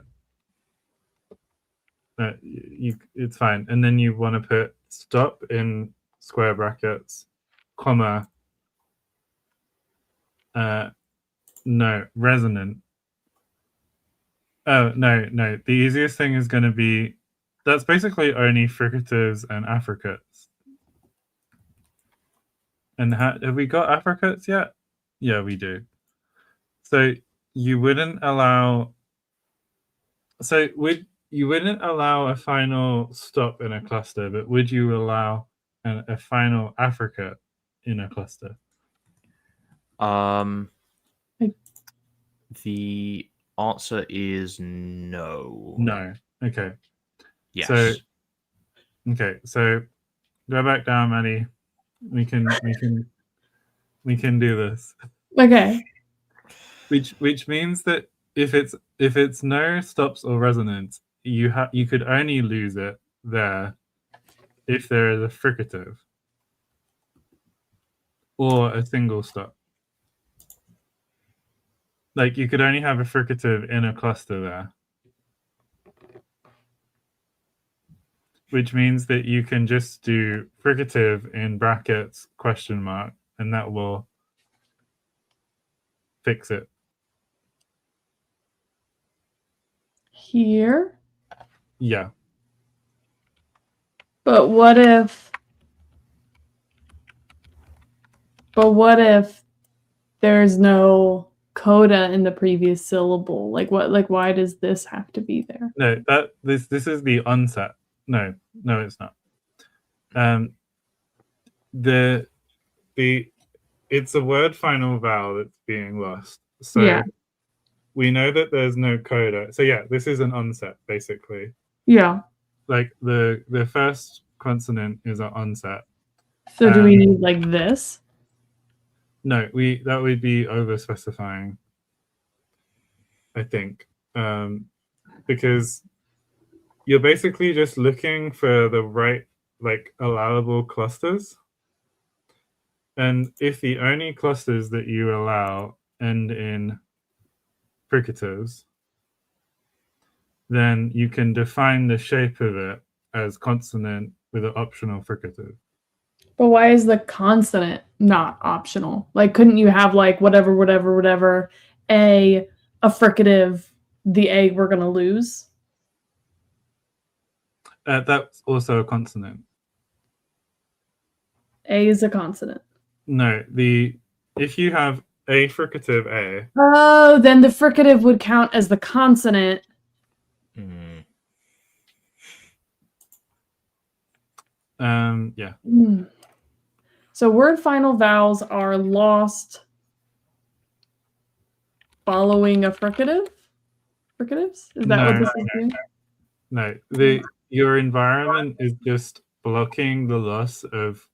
It's fine. And then you want to put stop in square brackets, comma, no, resonant. Oh, no. The easiest thing is going to be, that's basically only fricatives and affricates. And have we got affricates yet? Yeah, we do. So you wouldn't allow, you wouldn't allow a final stop in a cluster, but would you allow a final affricate in a cluster? The answer is no. No. Okay. Yes. So go back down, Maddie. We can do this. Okay. Which means that if it's no stops or resonance, you could only lose it there if there is a fricative or a single stop. Like you could only have a fricative in a cluster there. Which means that you can just do fricative in brackets question mark, and that will fix it. Here. Yeah. But what if there's no coda in the previous syllable? Like why does this have to be there? No, this is the onset. No, it's not. It's a word final vowel that's being lost. So yeah. We know that there's no coda. So yeah, this is an onset basically. Yeah. Like the first consonant is an onset. So do we need like this? No, that would be over specifying, I think. Because you're basically just looking for the right like allowable clusters. And if the only clusters that you allow end in fricatives, then you can define the shape of it as consonant with an optional fricative. But why is the consonant not optional? Like, couldn't you have like whatever, a fricative, the A we're gonna lose? That's also a consonant. A is a consonant. No, if you have a fricative A. Oh, then the fricative would count as the consonant. Yeah. So word final vowels are lost following a fricative? Fricatives? Is that what this is doing? No. Your environment is just blocking the loss of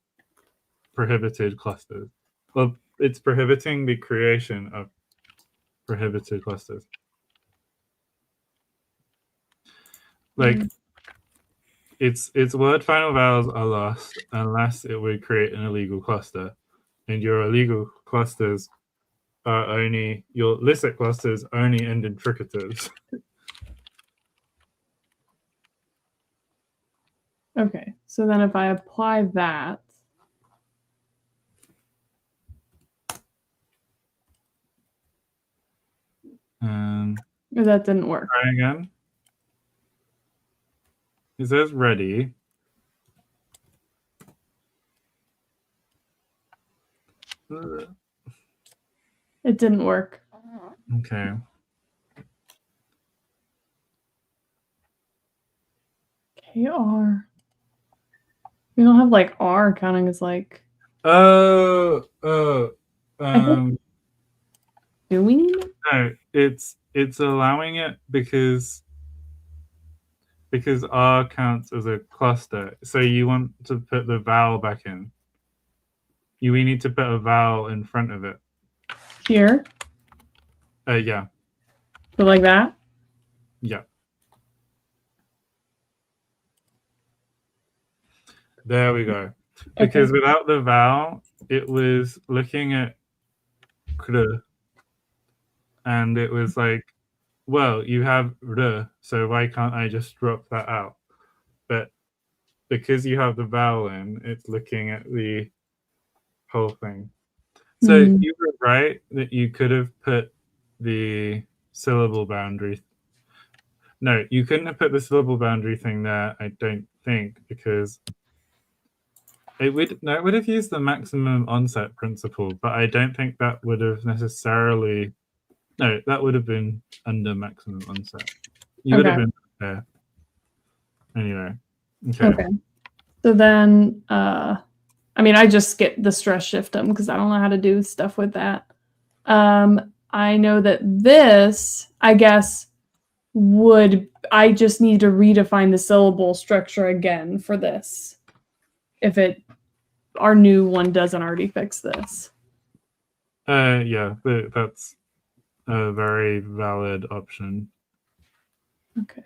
prohibited clusters. Well, it's prohibiting the creation of prohibited clusters. Like, its word final vowels are lost unless it would create an illegal cluster, and your illegal clusters are only your licit clusters only end in fricatives. Okay, so then if I apply that, that didn't work. Try again. It says ready. It didn't work. Okay. KR. We don't have like R counting as like. Do we need it? No, it's allowing it because R counts as a cluster. So you want to put the vowel back in. We need to put a vowel in front of it. Here? Yeah. So like that? Yeah. There we go. Because without the vowel, it was looking at kr, and it was like, well, you have r, so why can't I just drop that out? But because you have the vowel in, it's looking at the whole thing. So you were right that you could have put the syllable boundary. No, you couldn't have put the syllable boundary thing there, I don't think, because it would have used the maximum onset principle, but I don't think that would have necessarily. No, that would have been under maximum onset. You would have been there. Anyway. Okay. So then, I mean, I just skipped the stress shift them because I don't know how to do stuff with that. I know that this, I guess, I just need to redefine the syllable structure again for this. If our new one doesn't already fix this. Yeah, that's a very valid option. Okay.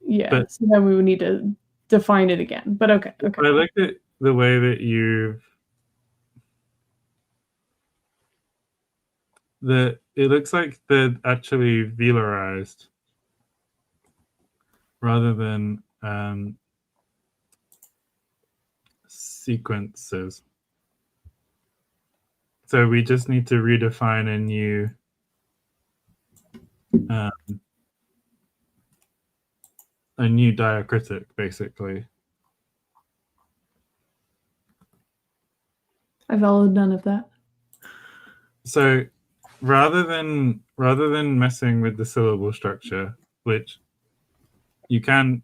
Yeah. So then we would need to define it again. But okay. I like it the way that it looks like they're actually velarized rather than sequences. So we just need to redefine a new diacritic, basically. I followed none of that. So rather than messing with the syllable structure, which you can,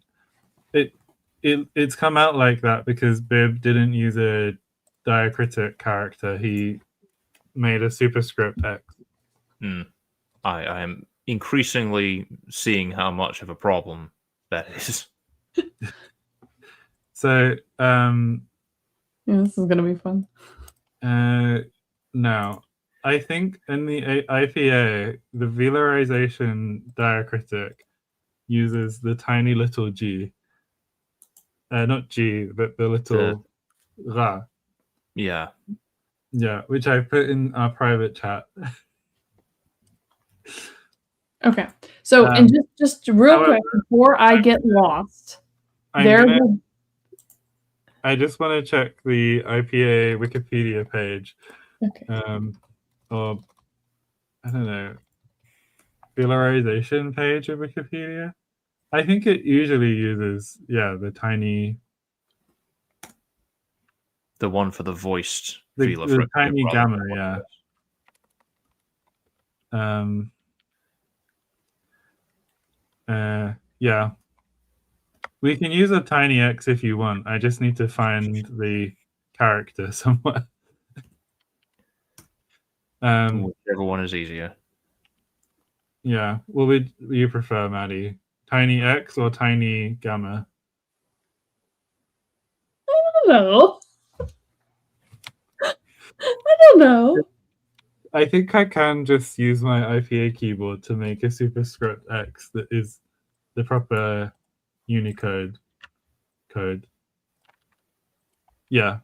it's come out like that because Bib didn't use a diacritic character. He made a superscript X. I am increasingly seeing how much of a problem that is. So this is gonna be fun. Now, I think in the IPA, the velarization diacritic uses the tiny little g. Not g, but the little ra. Yeah. Yeah, which I put in our private chat. Okay. So, and just real quick before I get lost, I just want to check the IPA Wikipedia page. Okay. Or I don't know, velarization page of Wikipedia. I think it usually uses the tiny. The one for the voiced the tiny gamma, yeah. We can use a tiny X if you want. I just need to find the character somewhere. Whichever one is easier. Yeah. What would you prefer, Maddie? Tiny X or tiny gamma? don't know. I don't know. I think I can just use my IPA keyboard to make a superscript X that is the proper Unicode code. Yeah.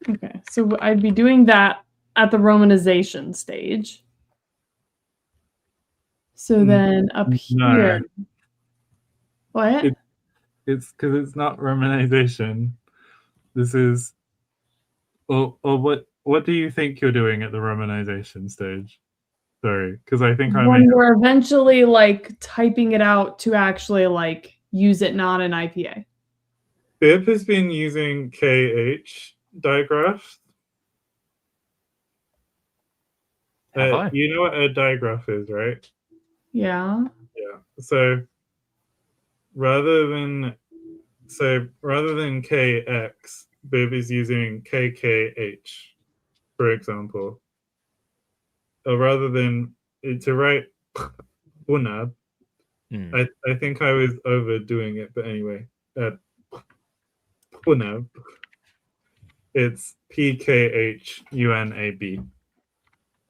Okay, so I'd be doing that at the romanization stage. So then up No. here. What? It's because it's not romanization. This is or what do you think you're doing at the romanization stage? Sorry, because I think I When may we're eventually like typing it out to actually like use it not an IPA. Bib has been using KH digraphs. Have I? You know what a digraph is, right? Yeah. Yeah. So rather than KX, Bib is using KKH, for example. Or rather than to write Bunab, I think I was overdoing it, but anyway, Punab, it's PKHUNAB.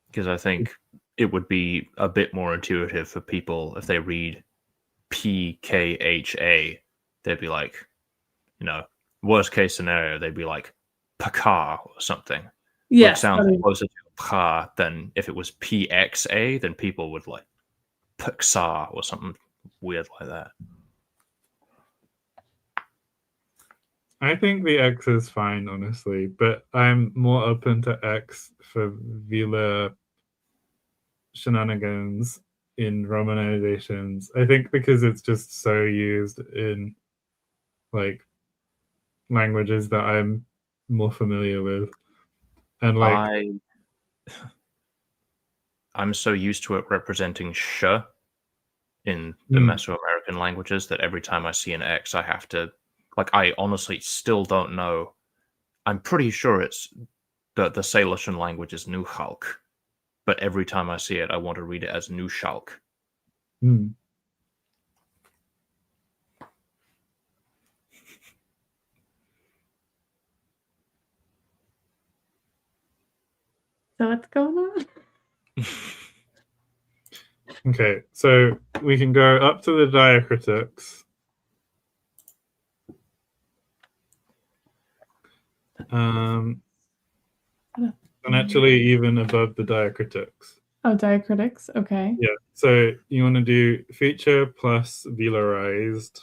Because I think it would be a bit more intuitive for people if they read PKHA. They'd be like, worst case scenario, they'd be like Pakar or something. Yes. Which sounds closer to Pakar than if it was PXA, then people would like Paksar or something weird like that. I think the X is fine, honestly, but I'm more open to X for Vila shenanigans in romanizations. I think because it's just so used in like languages that I'm more familiar with. And like I'm so used to it representing sh in the Mesoamerican languages that every time I see an X, I have to, I honestly still don't know. I'm pretty sure it's the Salishan language is Nuxalk, but every time I see it, I want to read it as Nuxalk. So what's going on? Okay, so we can go up to the diacritics. And actually even above the diacritics. Oh, diacritics. Okay. Yeah. So you want to do feature plus velarized.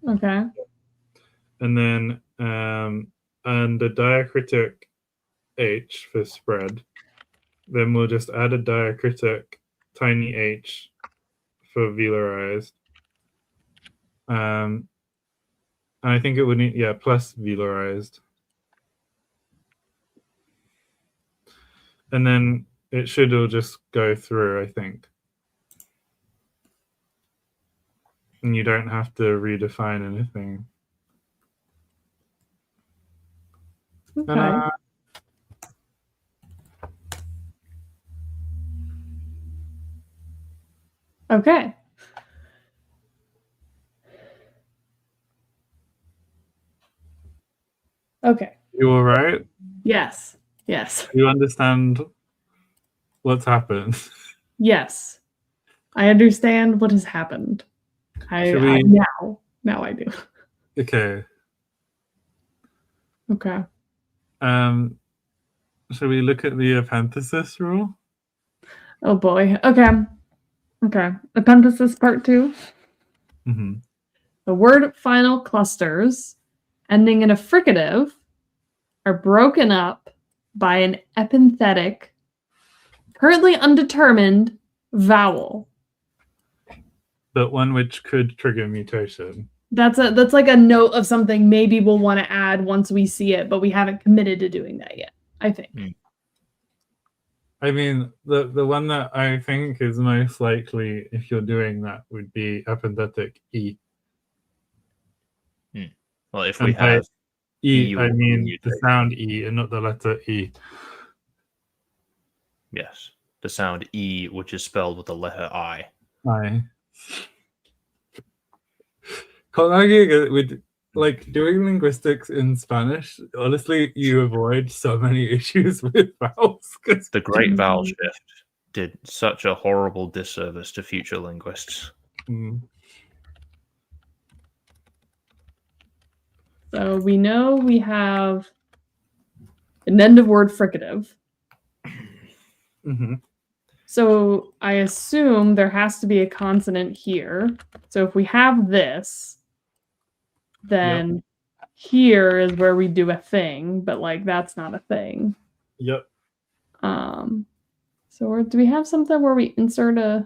Okay. And then and the diacritic H for spread. Then we'll just add a diacritic tiny h for velarized. And I think it would need, plus velarized. And then it should all just go through, I think. And you don't have to redefine anything. Okay. Okay. Okay. You all right? Yes. Yes. You understand what's happened? Yes. I understand what has happened. Now I do. Okay. Okay. Should we look at the epenthesis rule? Oh boy. Okay. Okay. Epenthesis part 2. Mm-hmm. The word final clusters ending in a fricative are broken up by an epenthetic, currently undetermined vowel. But one which could trigger mutation. That's like a note of something maybe we'll want to add once we see it, but we haven't committed to doing that yet, I think. I mean, the one that I think is most likely, if you're doing that, would be epenthetic E. Well, if we have E, I mean the sound E and not the letter E. Yes. the sound E, which is spelled with the letter I. Aye. Conlanging with like doing linguistics in Spanish, honestly, you avoid so many issues with vowels. The Great Vowel Shift did such a horrible disservice to future linguists. So we know we have an end of word fricative. Mm-hmm. So I assume there has to be a consonant here. So if we have this, then here is where we do a thing, but like that's not a thing. Yep. So do we have something where we insert a?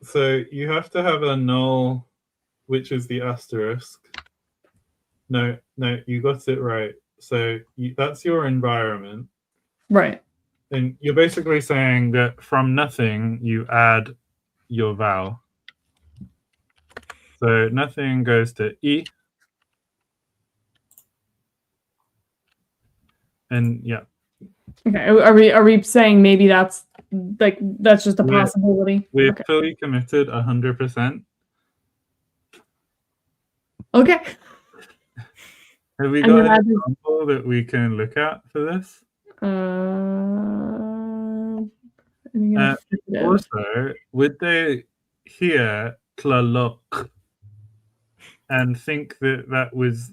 So you have to have a null, which is the asterisk. No, you got it right. So that's your environment. Right. And you're basically saying that from nothing, you add your vowel. So nothing goes to E. And yeah. Okay. Are we saying maybe that's just a possibility? We're fully committed 100%. Okay. Have we got an example that we can look at for this? Also, would they hear tlalok and think that that was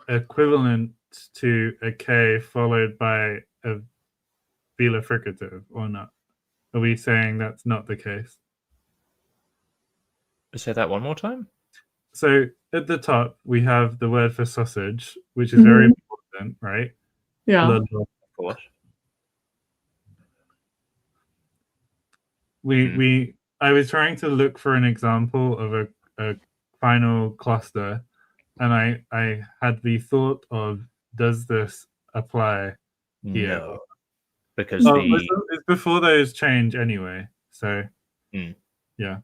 equivalent to a K followed by a velar fricative or not? Are we saying that's not the case? Say that one more time. So at the top, we have the word for sausage, which is very important, right? Yeah. Of course. I was trying to look for an example of a final cluster, and I had the thought of, does this apply here? No, because it's before those change anyway. So yeah.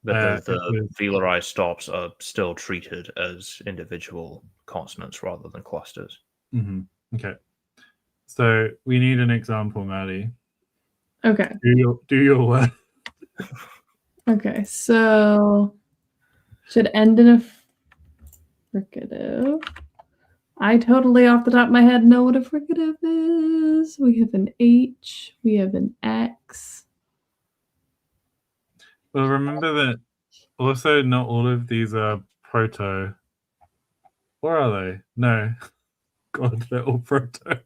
But the velarized stops are still treated as individual consonants rather than clusters. Mm-hmm. Okay. So we need an example, Maddie. Okay. Do your work. Okay, so should end in a fricative. I totally off the top of my head know what a fricative is. We have an H, we have an X. Well, remember that also not all of these are proto. Or are they? No. God, they're all proto.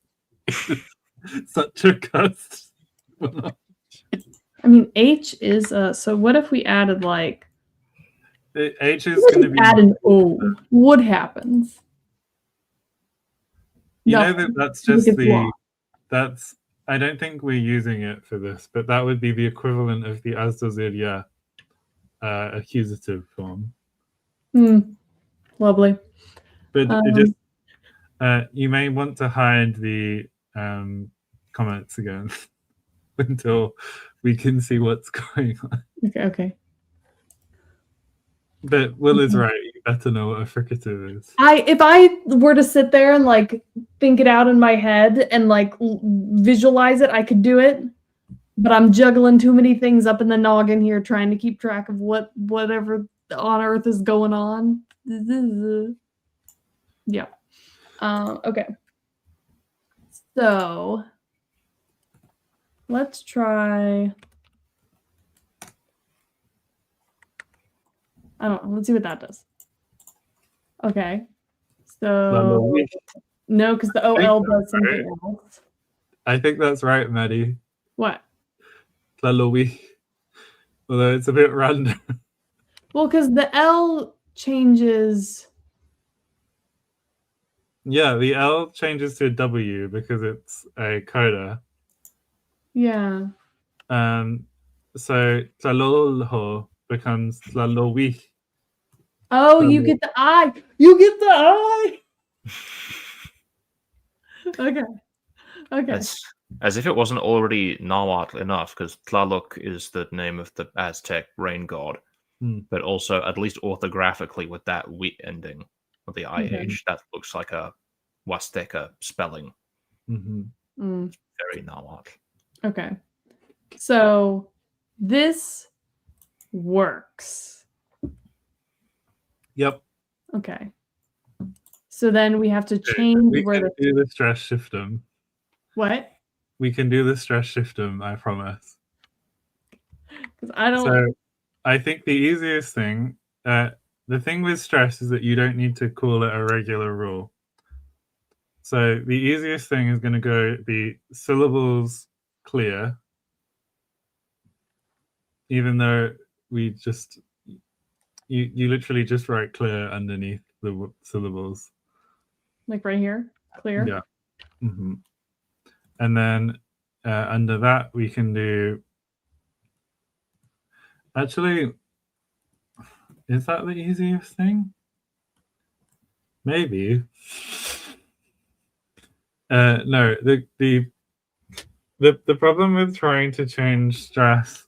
Such a gust. I mean, H is so what if we added like H is going to be add an O? What happens? You know that's just that's I don't think we're using it for this, but that would be the equivalent of the asdozirya accusative form. Lovely. But it just you may want to hide the comments again until we can see what's going on. Okay. But Will is right. You better know what a fricative is. If I were to sit there and like think it out in my head and like visualize it, I could do it. But I'm juggling too many things up in the noggin here, trying to keep track of whatever on earth is going on. Yeah. Okay. So let's try. I don't know. Let's see what that does. Okay. So no, because the OL does something else. I think that's right, Maddie. What? Tlalowi. Although it's a bit random. Well, because the L changes. Yeah, the L changes to a W because it's a coda. Yeah. So tlalolho becomes tlalowi. Oh, you get the I. You get the I. Okay. As if it wasn't already Nahuatl enough, because Tlaloc is the name of the Aztec rain god, but also at least orthographically with that wheat ending of the IH, that looks like a Huasteca spelling. Mm-hmm. Very Nahuatl. Okay. So this works. Yep. Okay. So then we have to change We where can the do the stress system. what? We can do the stress system, I promise. Because I don't. So I think the easiest thing, the thing with stress is that you don't need to call it a regular rule. So the easiest thing is going to be syllables clear, even though we just you literally just write clear underneath the syllables. Like right here, clear. Yeah. Mm-hmm. And then under that we can do. Actually, is that the easiest thing? Maybe. No, the problem with trying to change stress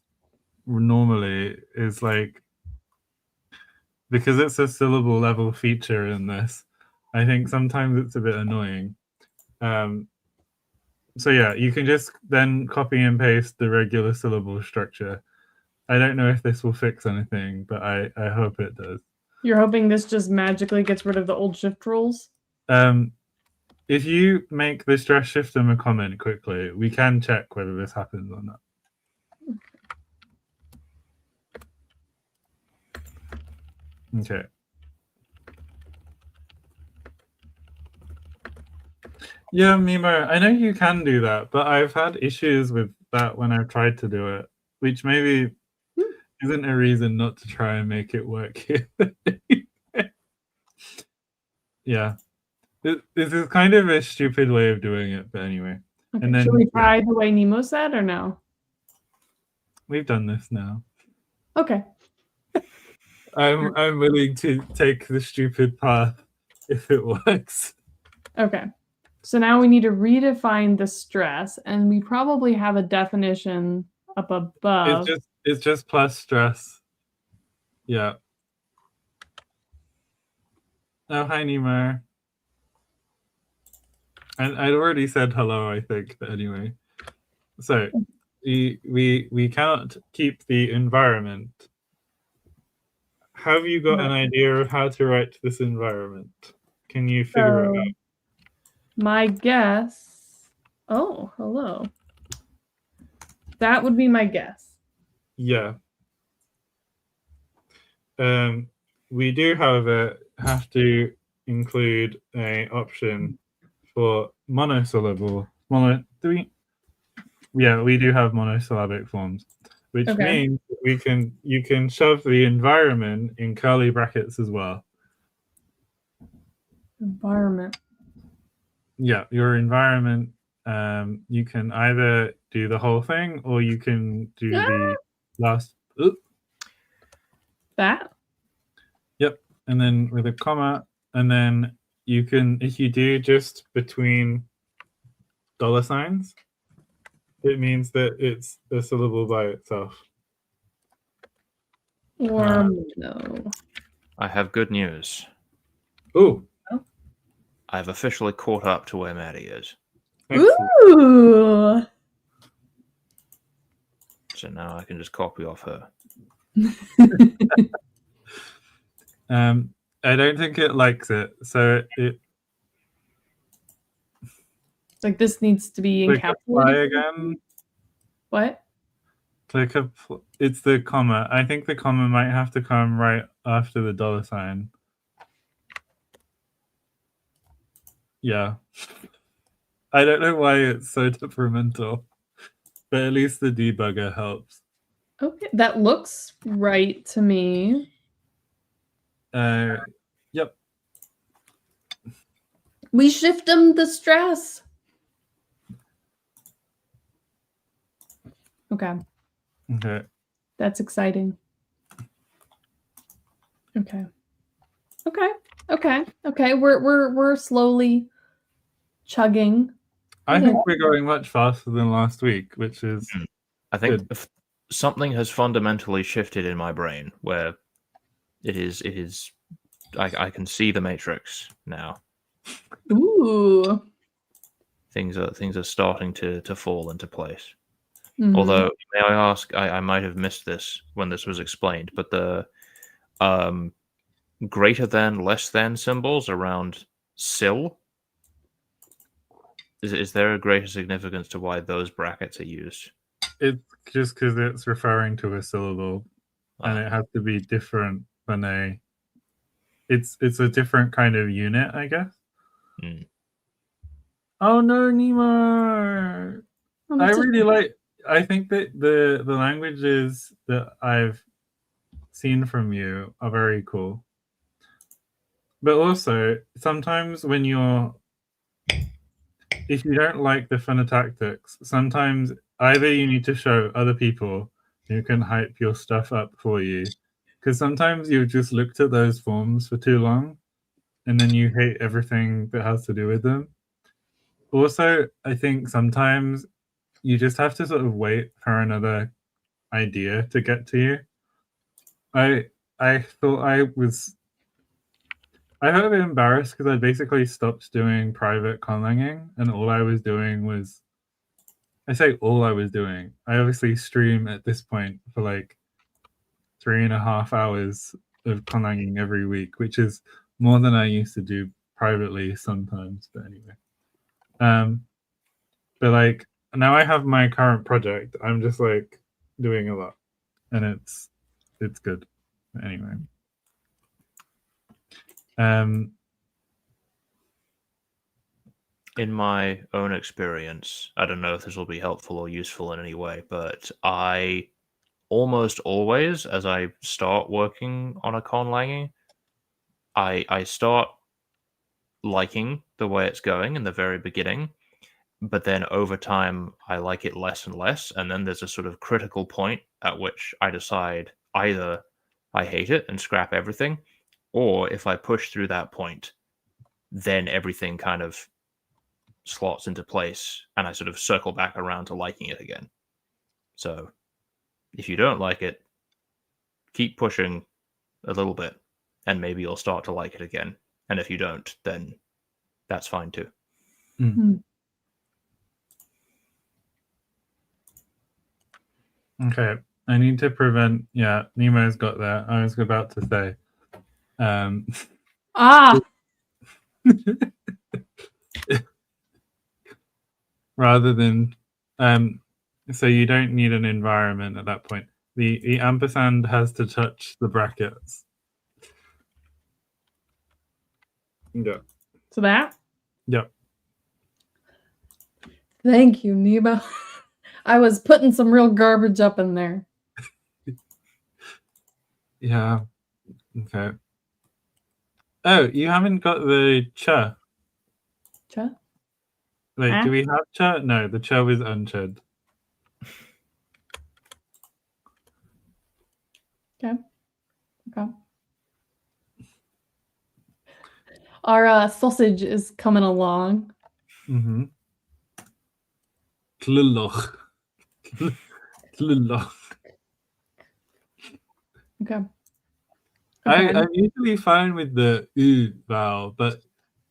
normally is like, because it's a syllable level feature in this, I think sometimes it's a bit annoying. So yeah, you can just then copy and paste the regular syllable structure. I don't know if this will fix anything, but I hope it does. You're hoping this just magically gets rid of the old shift rules? If you make the stress system a comment quickly, we can check whether this happens or not. Okay. Yeah, Mimo, I know you can do that, but I've had issues with that when I've tried to do it, which maybe isn't a reason not to try and make it work here. Yeah. This is kind of a stupid way of doing it, but anyway. Okay. And then, should we try the way Nemo said or no? We've done this now. Okay. I'm willing to take the stupid path if it works. Okay. So now we need to redefine the stress, and we probably have a definition up above. It's just plus stress. Yeah. Oh, hi, Nemo. And I'd already said hello, I think, but anyway. So we cannot keep the environment. Have you got an idea of how to write this environment? Can you figure it out? My guess. Oh, hello. That would be my guess. Yeah. We do, however, have to include a option for monosyllable. Yeah, we do have monosyllabic forms, which means you can shove the environment in curly brackets as well. Environment. Yeah, your environment. You can either do the whole thing, or you can do the last. That. Yep, and then with a comma, and then you can, if you do just between dollar signs, it means that it's a syllable by itself. Or no. I have good news. Ooh. I've officially caught up to where Maddie is. Excellent. Ooh. So now I can just copy off her. I don't think it likes it, so it like this needs to be click encapsulated. apply again. What? Click it's the comma. I think the comma might have to come right after the dollar sign. Yeah. I don't know why it's so temperamental, but at least the debugger helps. Okay, that looks right to me. Yep. We shift them the stress. Okay. Okay. That's exciting. Okay. Okay. We're slowly chugging. I think we're going much faster than last week, which is I think something has fundamentally shifted in my brain where it is I can see the matrix now. Ooh. Things are starting to fall into place. Mhm. Although, may I ask, I might have missed this when this was explained, but the greater than, less than symbols around sil, is there a greater significance to why those brackets are used? It's just because it's referring to a syllable, and Ah. it has to be different than a. It's a different kind of unit, I guess. Mm. Oh no, Nemo! Oh, I that's a really shame. like. I think that the languages that I've seen from you are very cool. But also, sometimes when if you don't like the phonotactics, sometimes either you need to show other people who can hype your stuff up for you, because sometimes you've just looked at those forms for too long, and then you hate everything that has to do with them. Also, I think sometimes you just have to sort of wait for another idea to get to you. I thought I felt a bit embarrassed because I basically stopped doing private conlanging, and all I was doing was, I say all I was doing. I obviously stream at this point for like 3.5 hours of conlanging every week, which is more than I used to do privately sometimes. But anyway, but like now I have my current project. I'm just like doing a lot, and it's good. Anyway, In my own experience, I don't know if this will be helpful or useful in any way, but I almost always, as I start working on a conlanging, I start liking the way it's going in the very beginning, but then over time I like it less and less, and then there's a sort of critical point at which I decide either I hate it and scrap everything, or if I push through that point, then everything kind of slots into place and I sort of circle back around to liking it again. So if you don't like it, keep pushing a little bit and maybe you'll start to like it again. And if you don't, then that's fine too. Okay, I need to prevent. Yeah, Nemo's got there. I was about to say. Ah, Rather than, so you don't need an environment at that point. The ampersand has to touch the brackets. Yeah. so that. Yep. Thank you, Nemo. I was putting some real garbage up in there. Yeah. Okay. Oh, you haven't got the cha. Cha? Wait, Huh? do we have cha? No, the cha is unched. Okay. Okay. Our sausage is coming along. Mm-hmm. Tlilloch. Tlilloch. Okay. I'm usually fine with the u vowel, but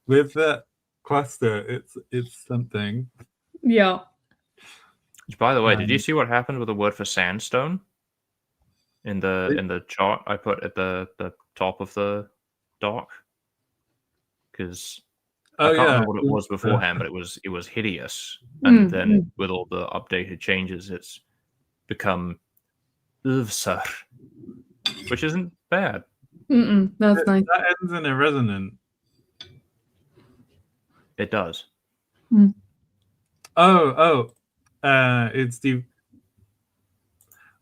with the cluster, it's something. Yeah. By the way, did you see what happened with the word for sandstone in the chart I put at the top of the doc? Because I can't remember what it was beforehand, but it was hideous. And then with all the updated changes, it's become uvsar, which isn't bad. That's nice. That ends in a resonant. It does. Oh, it's the.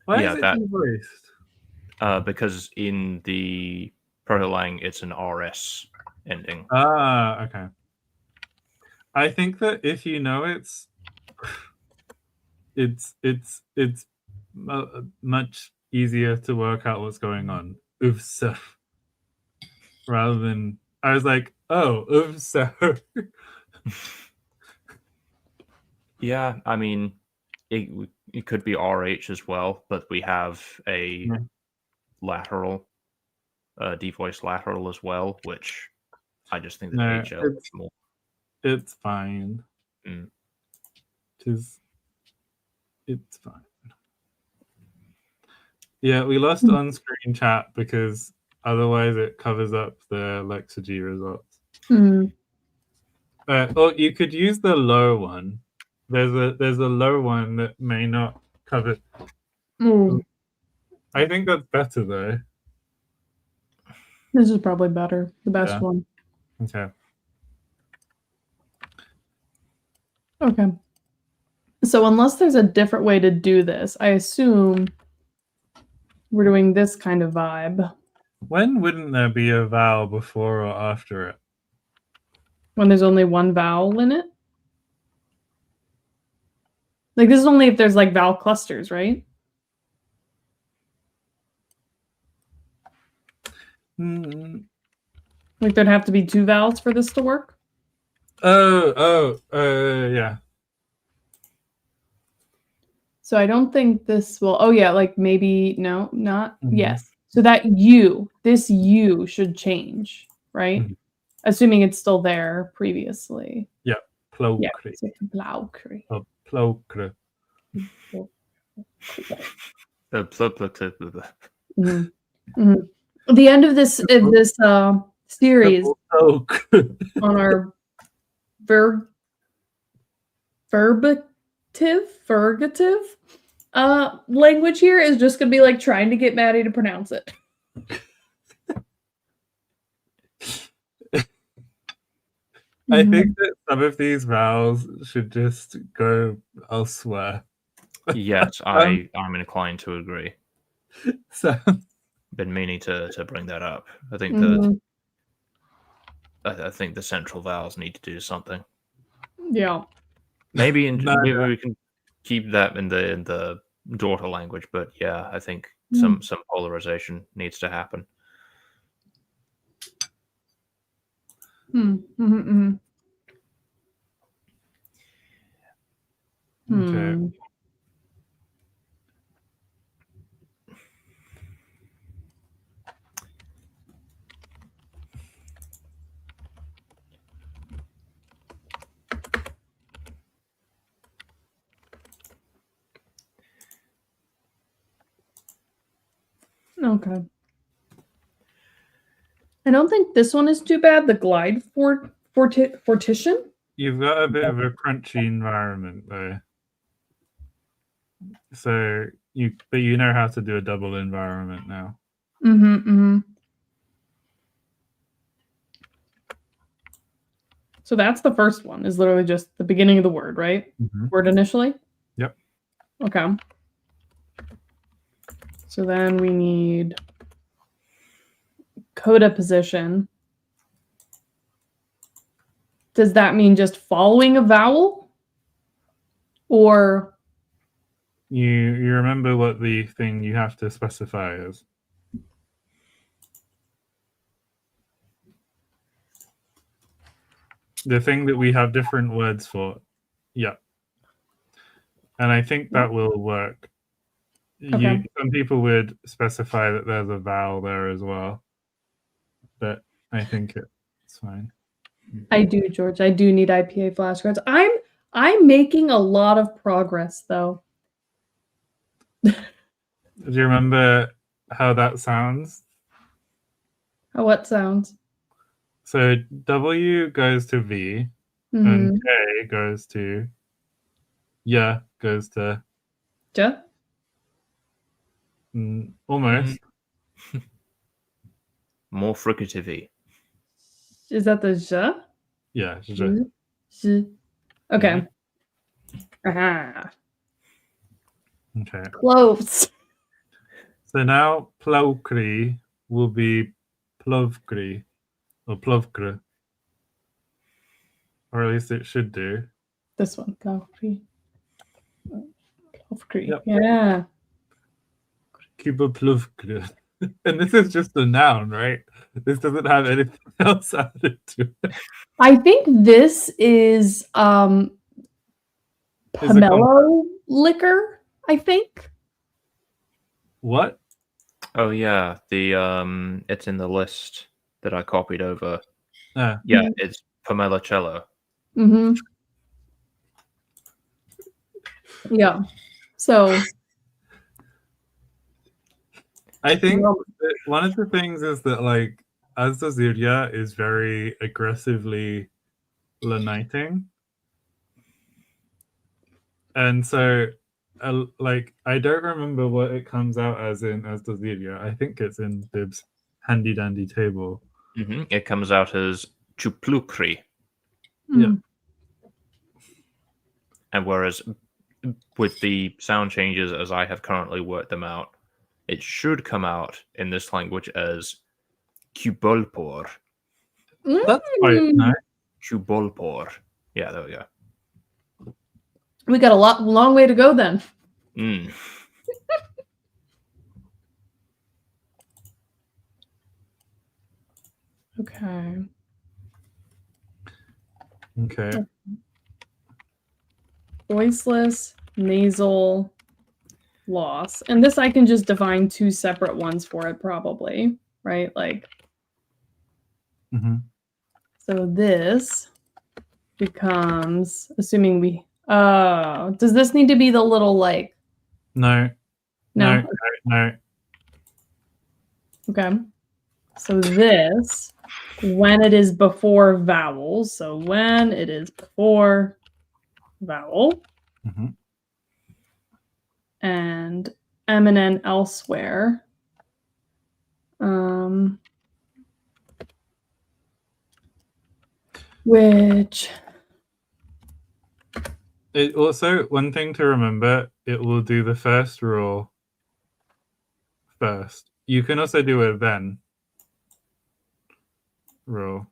Why Yeah, is it that devoiced? because in the Proto-Lang it's an RS ending. Ah, okay. I think that if you know it's much easier to work out what's going on. Oops, rather than I was like, oh, oops. Yeah, I mean, it could be RH as well, but we have a lateral, devoiced lateral as well, which I just think that No, HL is more. it's fine. Tis It's fine. Yeah, we lost on-screen chat because otherwise it covers up the Lexurgy results. Hmm. Or you could use the low one. There's a low one that may not cover. Mm. I think that's better though. This is probably better. The best Yeah. one. Okay. Okay. So unless there's a different way to do this, I assume we're doing this kind of vibe. When wouldn't there be a vowel before or after it? When there's only one vowel in it? Like, this is only if there's, like, vowel clusters, right? Like, there'd have to be 2 vowels for this to work? Yeah. So I don't think this will... Oh, yeah, like, maybe... No, not... Mhm. Yes. So that U, this U should change, right? Mhm. Assuming it's still there previously. Yeah. Plokri. Yeah, it's like Plaukri. Oh, plokri. Mhm. Mhm. The end of this series on our verbative language here is just gonna be like trying to get Maddie to pronounce it. I think that some of these vowels should just go elsewhere. Yes, I'm inclined to agree. So Been meaning to bring that up. I think Mhm. I think the central vowels need to do something. Yeah. Maybe No, maybe we can keep that in the daughter language, but yeah, I think some polarization needs to happen. Okay. Okay. I don't think this one is too bad. The glide fortition. You've got a bit of a crunchy environment though. So but you know how to do a double environment now. So that's the first one, is literally just the beginning of the word, right? Word initially? Yep. Okay. So then we need coda position. Does that mean just following a vowel? Or You remember what the thing you have to specify is? The thing that we have different words for. Yeah. And I think that will work. Okay. Some people would specify that there's a vowel there as well. But I think it's fine. I do, George. I do need IPA flashcards. I'm making a lot of progress though. Do you remember how that sounds? What sounds? So W goes to V, and K goes to yeah, goes to Ja? almost. More fricative-y. Is that the ja? Yeah. J. Okay. Aha. Okay. Close. So now plokri will be plovkri or plovkra. Or at least it should do. This one. Plovkri. Yep. Yeah. Cuba plovkra. And this is just a noun, right? This doesn't have anything else added to it. I think this is pomelo liquor, I think. What? Oh yeah, the it's in the list that I copied over. Yeah, it's pomelicello. Yeah. So I think Well- that one of the things is that like Azdazuria is very aggressively leniting, and so like I don't remember what it comes out as in Azdazuria. I think it's in Bib's handy dandy table. It comes out as chuplukri. Yeah. And whereas with the sound changes as I have currently worked them out, it should come out in this language as kubolpor. That's quite nice. Kubolpor. Yeah, there we go. We got a long way to go then. Mm. Okay. Okay. Voiceless, nasal, loss. And this I can just define two separate ones for it probably, right? Like, Mhm. so this becomes, assuming we, does this need to be the little like, No. no? No. Okay. So this, when it is before vowels, so when it is before vowel, Mhm. and eminent elsewhere, which It also, one thing to remember, it will do the first rule first. You can also do a then rule.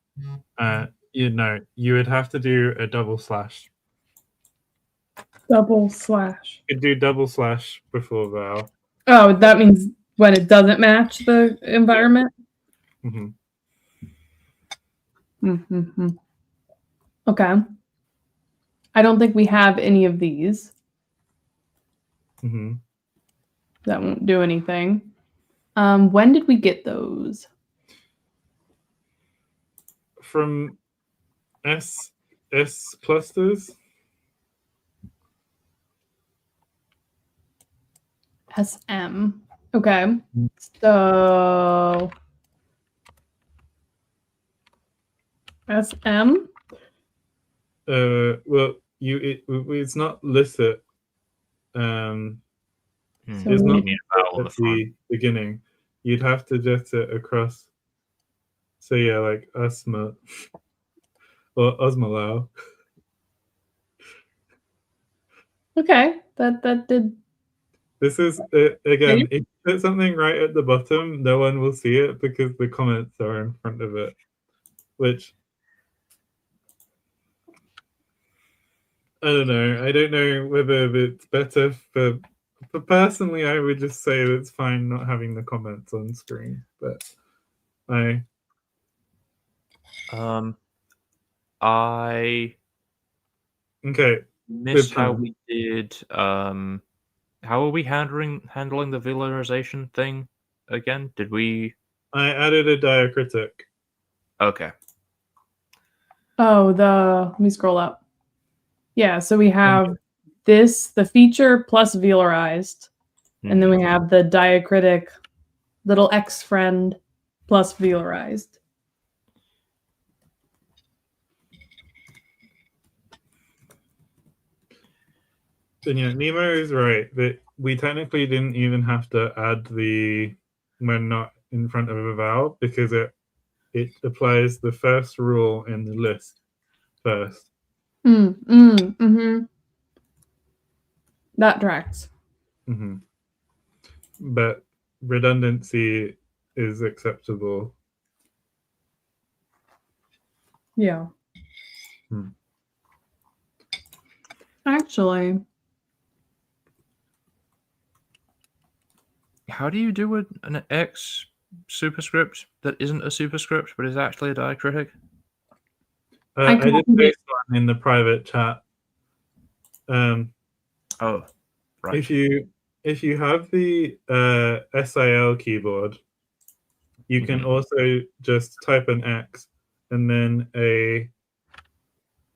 You would have to do a double slash. double slash. You could do double slash before vowel. Oh, that means when it doesn't match the environment? Mm-hmm. Mm-hmm. Okay. I don't think we have any of these. Mm-hmm. That won't do anything. When did we get those? From S clusters. SM. Okay. So SM? Well, it's not licit. So It's we not need vowel at the beginning. You'd have to get it across. So yeah, like asthma or osmolau. Okay. That did. This is again, if you put something right at the bottom, no one will see it because the comments are in front of it. Which I don't know. I don't know whether it's better for personally, I would just say it's fine not having the comments on screen. But I okay. missed how we did. How are we handling the villarization thing again? Did we? I added a diacritic. Okay. Oh, let me scroll up. Yeah, so we have this, the feature plus velarized, and then we have the diacritic little X friend plus velarized. And yeah, Nemo is right that we technically didn't even have to add the when not in front of a vowel because it applies the first rule in the list first. That tracks. Mm-hmm. But redundancy is acceptable. Yeah. Actually, how do you do an X superscript that isn't a superscript but is actually a diacritic? I did paste one in the private chat. Oh, right. If you have the SIL keyboard, you can also just type an X and then a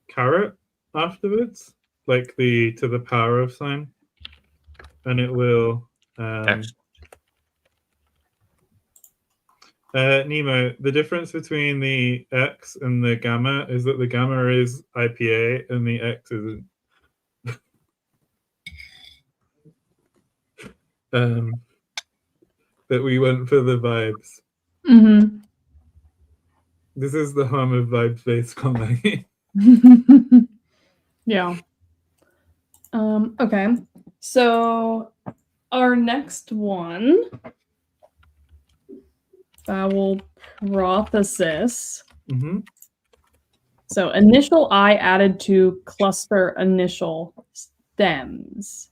caret afterwards, like the to the power of sign. and it will. Excellent. Nemo, the difference between the X and the gamma is that the gamma is IPA and the X isn't. That we went for the vibes. Mm-hmm. This is the harm of vibes-based conlanging. Yeah. Okay. So our next one, vowel prothesis. Mm-hmm. So initial I added to cluster initial stems.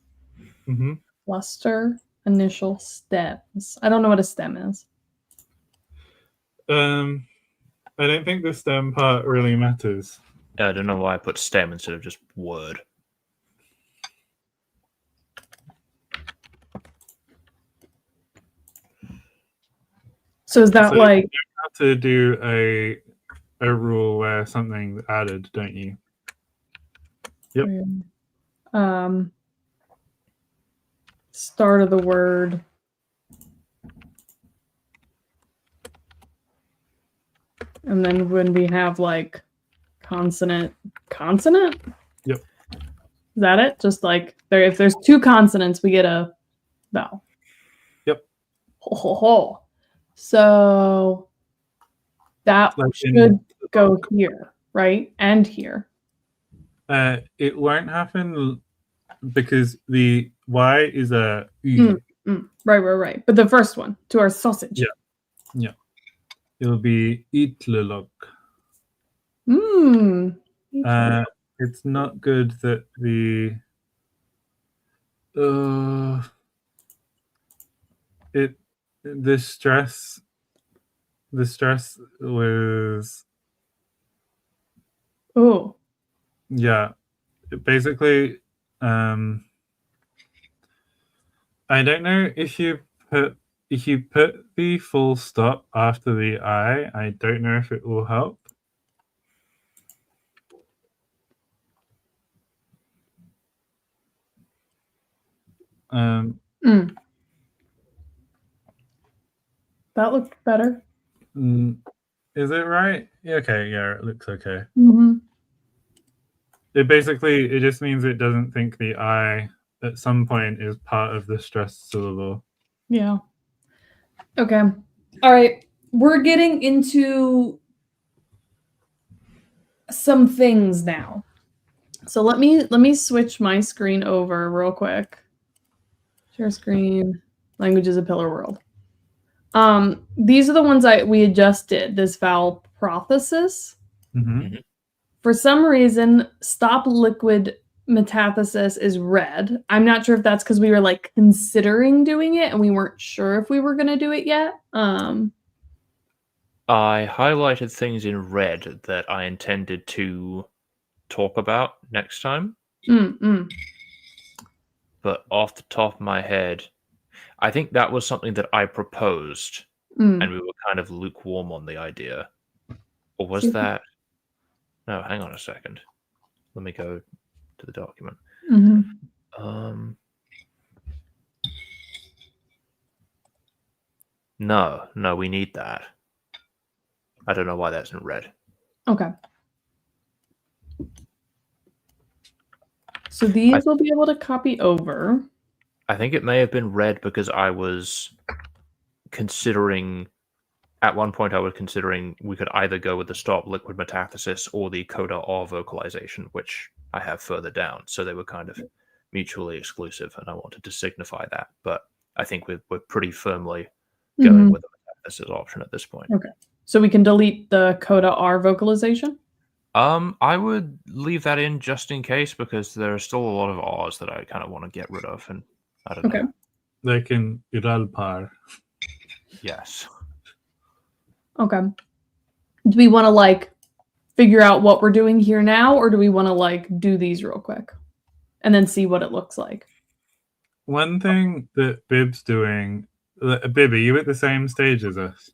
Mm-hmm. Cluster initial stems. I don't know what a stem is. I don't think the stem part really matters. I don't know why I put stem instead of just word. So is that So like you have to do a rule where something's added, don't you? Yep. Start of the word. And then when we have like consonant? Yep. Is that it? Just like if there's two consonants, we get a vowel. Yep. Ho, ho, ho. So that Like should go here, right? And here. It won't happen because the Y is a U. Right. But the first one, to our sausage. Yeah. It'll be itlulok. It's not good that the stress was basically I don't know if you put the full stop after the I don't know if it will help. That looked better. Is it right? Okay, yeah, it looks okay. Mm-hmm. It just means it doesn't think the I at some point is part of the stressed syllable. Yeah. Okay. All right. We're getting into some things now. So let me switch my screen over real quick. Share screen. Language is a pillar world. These are the ones we adjusted. This vowel prothesis. Mm-hmm. For some reason, stop liquid metathesis is red. I'm not sure if that's because we were like considering doing it and we weren't sure if we were going to do it yet. I highlighted things in red that I intended to talk about next time. But off the top of my head, I think that was something that I proposed, and we were kind of lukewarm on the idea. Or was that... No, hang on a second. Let me go to the document. No, we need that. I don't know why that's in red. Okay. So these will be able to copy over. I think it may have been red because I was considering... At one point, I was considering we could either go with the stop liquid metathesis or the coda R vocalization, which I have further down. So they were kind of mutually exclusive, and I wanted to signify that. But I think we're pretty firmly going with the metathesis option at this point. Okay. So we can delete the coda R vocalization? I would leave that in just in case, because there are still a lot of R's that I kind of want to get rid of, and I don't know. Like in Iralpar. Yes. Okay. Do we want to like figure out what we're doing here now, or do we want to like do these real quick and then see what it looks like? One thing that Bib's doing, Bib, are you at the same stage as us?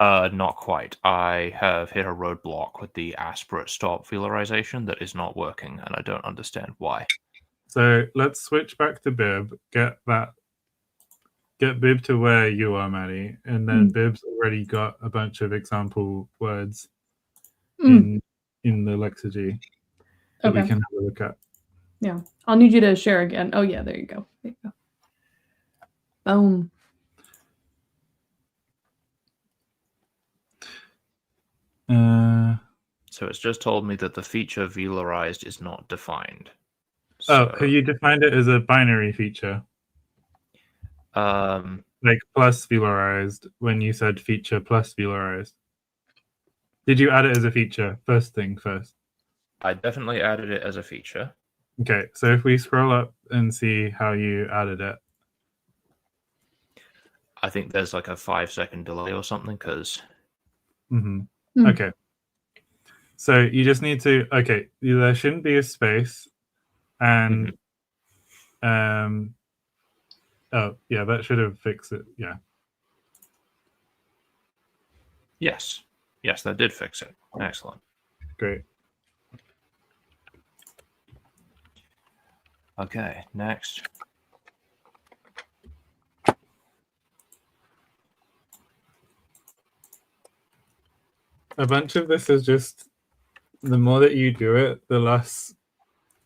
Not quite. I have hit a roadblock with the aspirate stop velarization that is not working, and I don't understand why. So let's switch back to Bib. Get Bib to where you are, Maddie, and then Bib's already got a bunch of example words in the Lexurgy that we can have a look at. Yeah, I'll need you to share again. Oh yeah, there you go. There you go. Boom. So it's just told me that the feature velarized is not defined. So, have you defined it as a binary feature? Like plus velarized when you said feature plus velarized. Did you add it as a feature? First thing first. I definitely added it as a feature. Okay, so if we scroll up and see how you added it. I think there's like a 5-second delay or something because. Okay. So you just need to. Okay, there shouldn't be a space, and oh yeah, that should have fixed it. Yeah. Yes, that did fix it. Excellent. Great. Okay, next. A bunch of this is just the more that you do it, the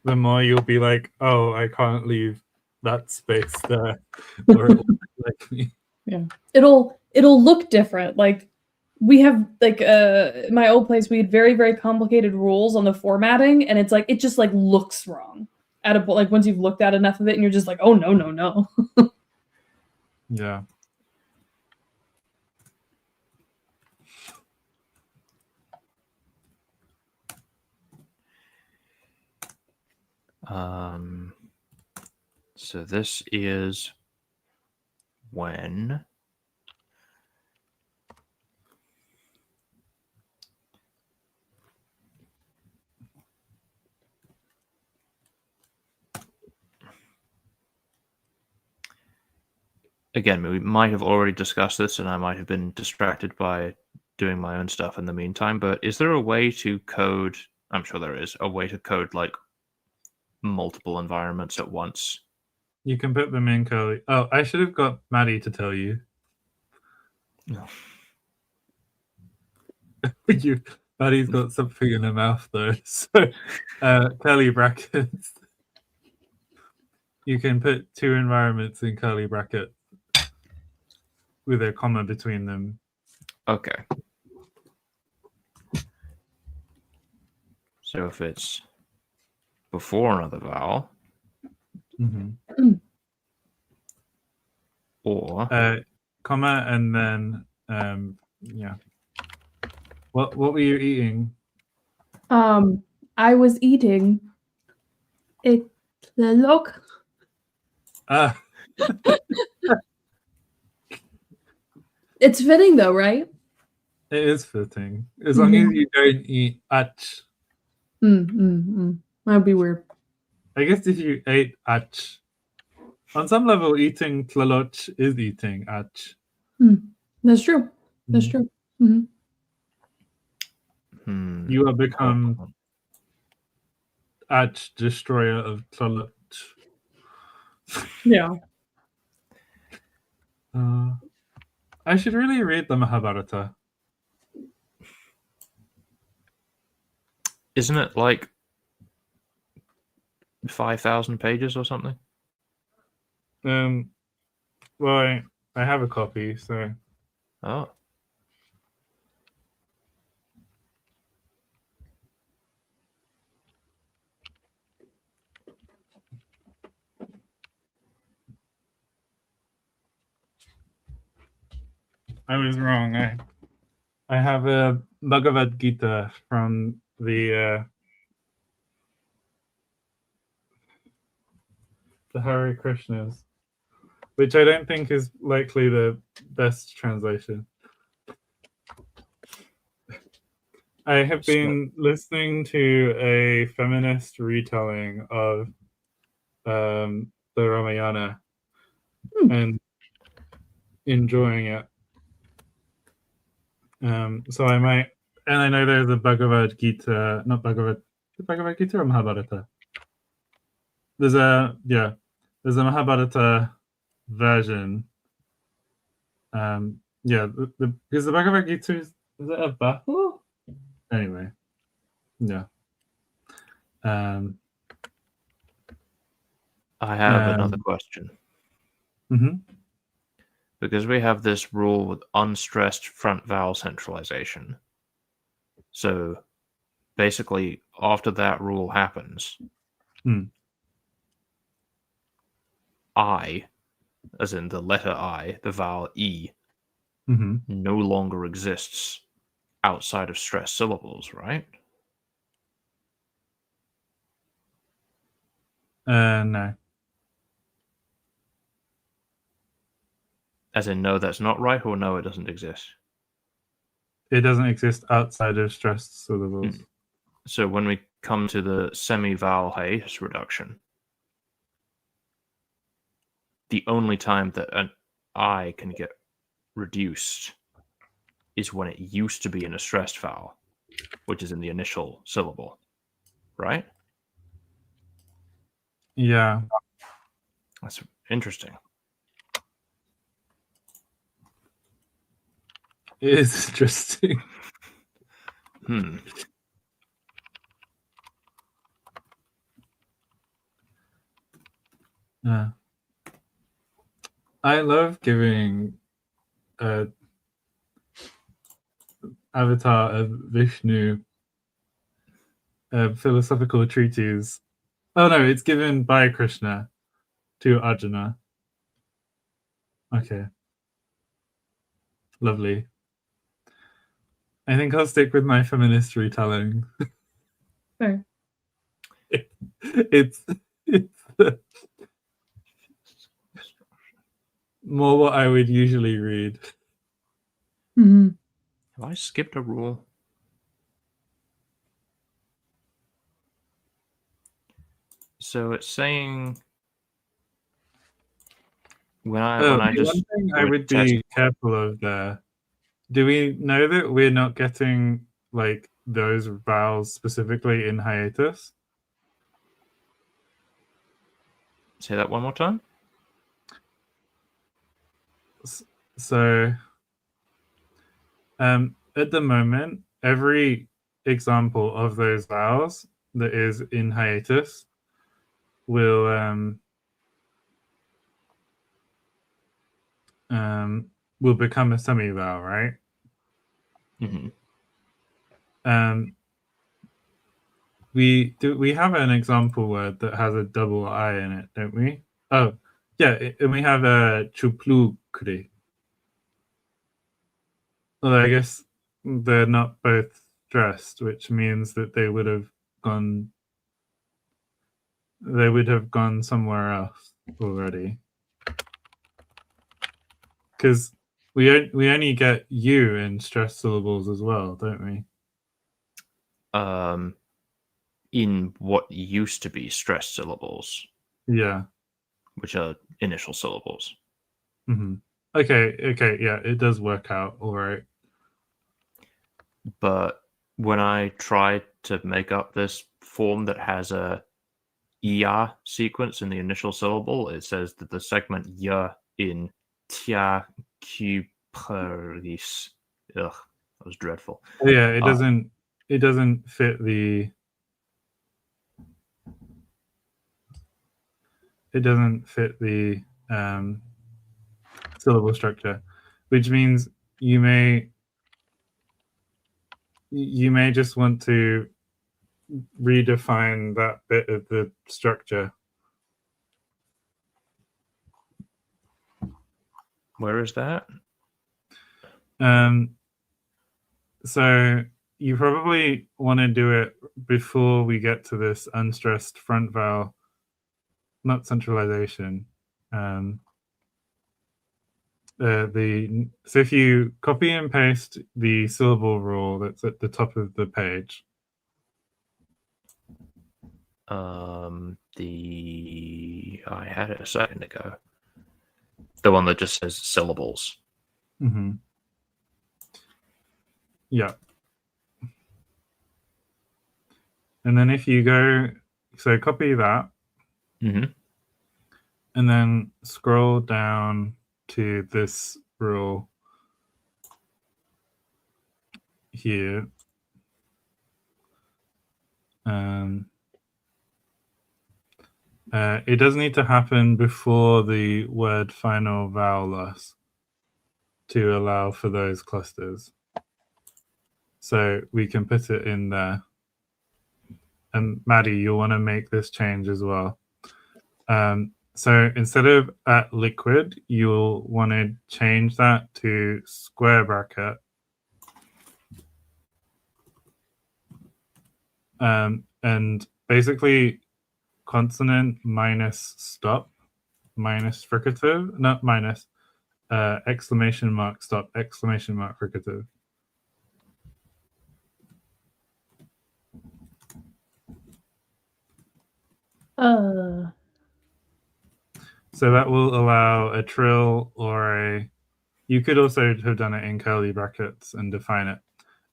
more you'll be like, oh, I can't leave that space there, or it will like me. Yeah, it'll look different. Like we have like my old place, we had very complicated rules on the formatting, and it's like it just like looks wrong at a like once you've looked at enough of it, and you're just like, oh no. Yeah. So this is when again, we might have already discussed this and I might have been distracted by doing my own stuff in the meantime, but is there a way to code, I'm sure there is, a way to code like multiple environments at once? You can put them in curly. Oh, I should have got Maddie to tell you. No. Maddie's got something in her mouth though. So curly brackets. You can put two environments in curly brackets with a comma between them. Okay. So if it's before another vowel, or comma and then yeah. What were you eating? I was eating a look. It's fitting though, right? It is fitting. As long as you don't eat ach. That'd be weird. I guess if you ate ach, on some level, eating tlaloch is eating ach. That's true. That's true. You have become ach, destroyer of tlaloch. Yeah. I should really read the Mahabharata. Isn't it like 5,000 pages or something? Well, I have a copy, so. Oh. I was wrong. I have a Bhagavad Gita from the Hare Krishnas, which I don't think is likely the best translation. I have been listening to a feminist retelling of the Ramayana and enjoying it. So I might, and I know there's a Bhagavad Gita, not Bhagavad Gita or Mahabharata? there's a Mahabharata version. Because the Bhagavad Gita is it a battle? Anyway, yeah. I have another question. Mm-hmm. Because we have this rule with unstressed front vowel centralization. So basically, after that rule happens, I, as in the letter I, the vowel E, no longer exists outside of stressed syllables, right? No. As in, no, that's not right, or no, it doesn't exist? It doesn't exist outside of stressed syllables. So when we come to the semi-vowel hiatus reduction, the only time that an I can get reduced is when it used to be in a stressed vowel, which is in the initial syllable, right? Yeah. That's interesting. It is interesting. Yeah. I love giving avatar of Vishnu a philosophical treatise. Oh no, it's given by Krishna to Arjuna. Okay. Lovely. I think I'll stick with my feminist retelling. Fair. It's more what I would usually read. Mm-hmm. Have I skipped a rule? So it's saying when I just one thing I would test. be careful of there. Do we know that we're not getting like those vowels specifically in hiatus? Say that one more time. So, at the moment, every example of those vowels that is in hiatus will become a semi-vowel, right? Mm-hmm. We have an example word that has a double I in it, don't we? Oh, yeah, and we have a chuplukri. Although I guess they're not both stressed, which means that they would have gone somewhere else already. Because we only get you in stressed syllables as well, don't we? In what used to be stressed syllables. Yeah. Which are initial syllables. Mm-hmm. Okay, yeah, it does work out all right. But when I try to make up this form that has a ER sequence in the initial syllable, it says that the segment Y in tia cuperis. Ugh, that was dreadful. Oh, yeah, it doesn't fit the syllable structure, which means you may just want to redefine that bit of the structure. Where is that? So you probably want to do it before we get to this unstressed front vowel, not centralization. So if you copy and paste the syllable rule that's at the top of the page. I had it a second ago. The one that just says syllables. Mm-hmm. Yeah. And then if you go, so copy that, Mm-hmm. And then scroll down to this rule here. It does need to happen before the word final vowel loss to allow for those clusters. So we can put it in there. And Maddie, you'll want to make this change as well. So instead of at liquid, you'll want to change that to square bracket. And basically consonant minus stop minus fricative, not minus, exclamation mark stop, exclamation mark fricative. So that will allow a trill or a, you could also have done it in curly brackets and define it.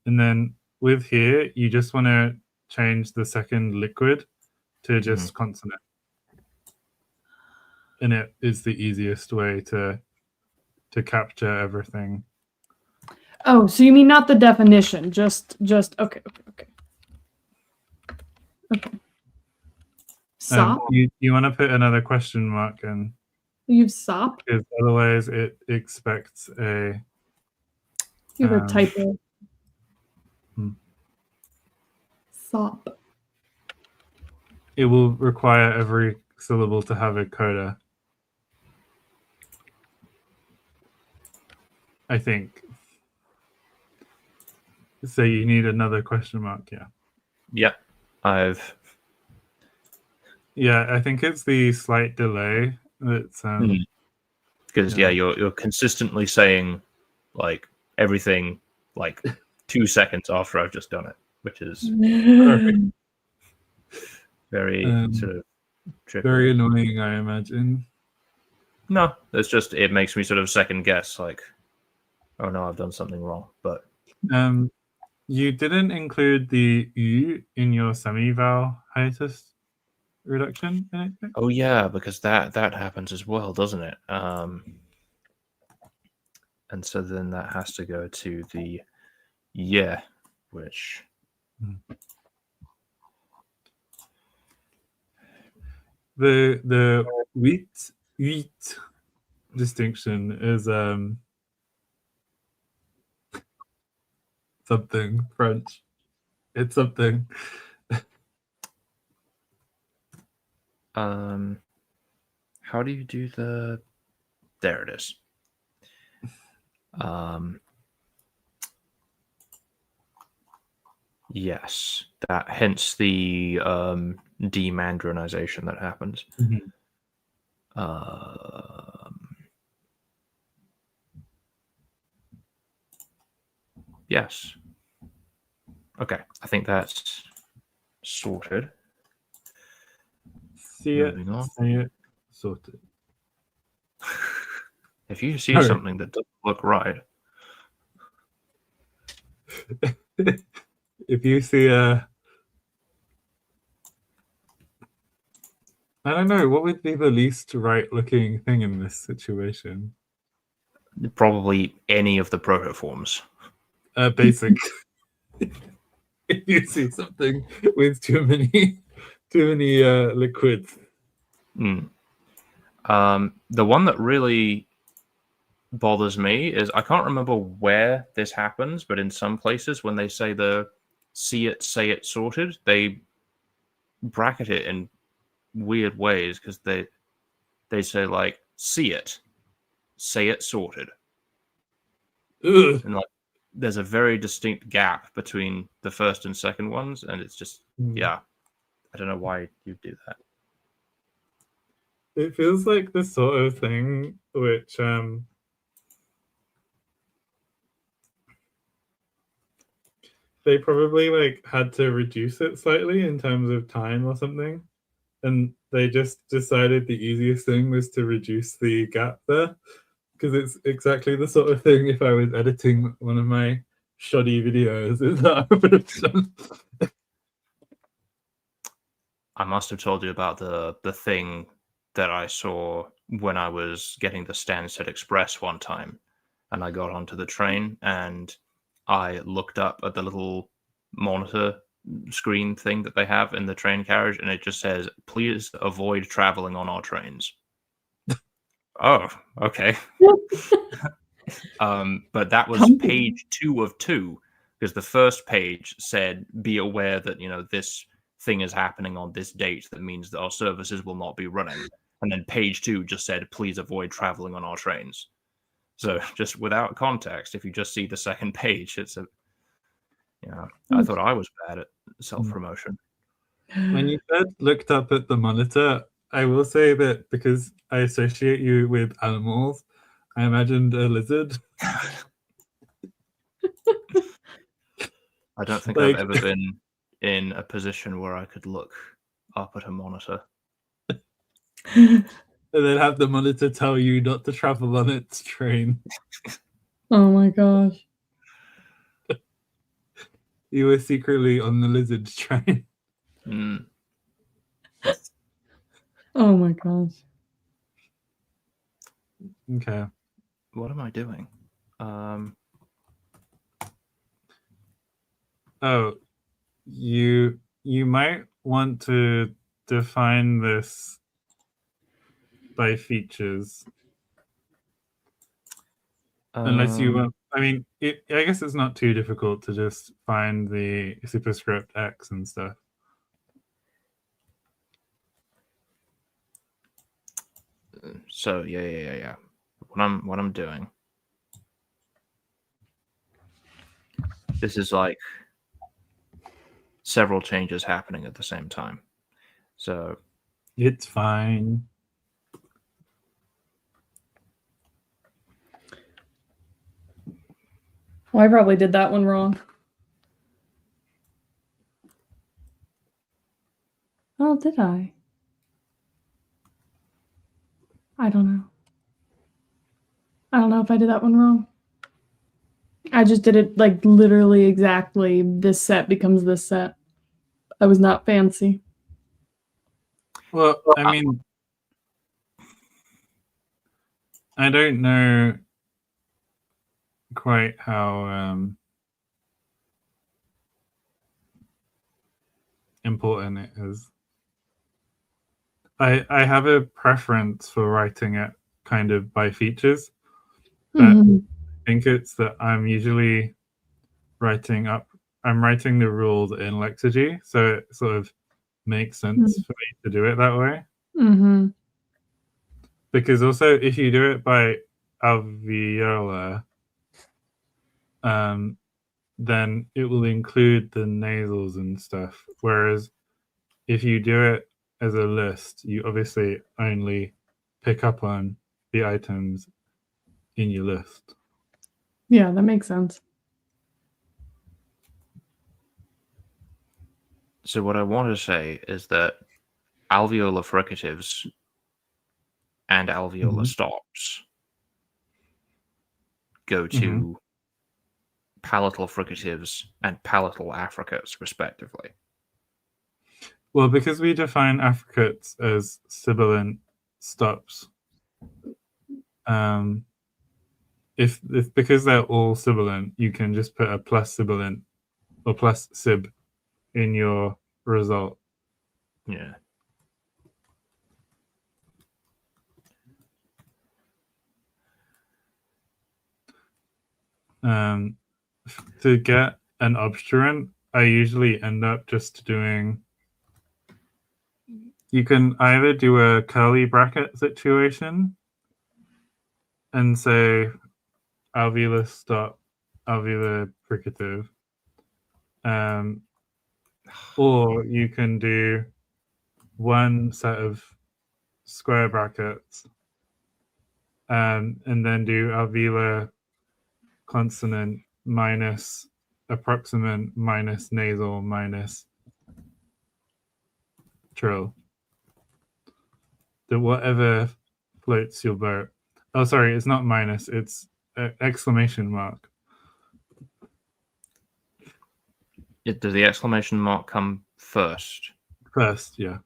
And then with here, you just want to change the second liquid to just consonant. And it is the easiest way to capture everything. Oh, so you mean not the definition, just okay. Sop? You want to put another question mark in. You've sop? Because otherwise it expects a... You have a typo. Sop. It will require every syllable to have a coda. I think. So you need another question mark, yeah. Yep. Yeah, I think it's the slight delay that's because you're consistently saying like everything like 2 seconds after I've just done it, which is very sort of tricky. Very annoying, I imagine. No, it's just it makes me sort of second guess, like, oh no, I've done something wrong. But you didn't include the U in your semi-vowel hiatus reduction, I think? Oh yeah, because that happens as well, doesn't it? And so then that has to go to the which the wheat distinction is something French. It's something. How do you do the? There it is. Yes, that hence the demandrinization that happens. Yes. Okay, I think that's sorted. See it, say it, sorted. If you see something that doesn't look right. If you see a... I don't know, what would be the least right-looking thing in this situation? Probably any of the protoforms. Basic. If you see something with too many liquids. The one that really bothers me is I can't remember where this happens, but in some places when they say the see it, say it, sorted, they bracket it in weird ways because they say like see it, say it, sorted. Ugh. And like there's a very distinct gap between the first and second ones, and it's just I don't know why you do that. It feels like the sort of thing which they probably like had to reduce it slightly in terms of time or something, and they just decided the easiest thing was to reduce the gap there, because it's exactly the sort of thing if I was editing one of my shoddy videos is that I would have done. I must have told you about the thing that I saw when I was getting the Stansted Express one time, and I got onto the train and I looked up at the little monitor screen thing that they have in the train carriage, and it just says, "Please avoid traveling on our trains." Oh, okay. But that was page 2 of 2, because the first page said, "Be aware that this thing is happening on this date. That means that our services will not be running." And then page 2 just said, "Please avoid traveling on our trains." So just without context, if you just see the second page, it's a I thought I was bad at self-promotion. When you said looked up at the monitor, I will say that because I associate you with animals, I imagined a lizard. I don't think I've ever been in a position where I could look up at a monitor. And then have the monitor tell you not to travel on its train. Oh my gosh. You were secretly on the lizard train. Mm. Oh my gosh. Okay. What am I doing? Oh, you might want to define this by features. Unless you want, I mean, I guess it's not too difficult to just find the superscript X and stuff. So yeah. What I'm doing. This is like several changes happening at the same time. So it's fine. Well, I probably did that one wrong. Oh, did I? I don't know. I don't know if I did that one wrong. I just did it like literally exactly. This set becomes this set. I was not fancy. Well, I mean, I don't know quite how important it is. I have a preference for writing it kind of by features, but I think it's that I'm usually writing the rules in Lexurgy, so it sort of makes sense for me to do it that way. Mm-hmm. Because also, if you do it by alveolar, then it will include the nasals and stuff. Whereas if you do it as a list, you obviously only pick up on the items in your list. Yeah, that makes sense. So what I want to say is that alveolar fricatives and alveolar stops go to palatal fricatives and palatal affricates, respectively. Well, because we define affricates as sibilant stops, if because they're all sibilant, you can just put a plus sibilant or plus sib in your result. Yeah. To get an obstruent, I usually end up just doing. You can either do a curly bracket situation and say alveolar stop, alveolar fricative, or you can do one set of square brackets and then do alveolar consonant minus approximant minus nasal minus trill. Whatever floats your boat. Oh, sorry, it's not minus, it's exclamation mark. Does the exclamation mark come first? First, yeah.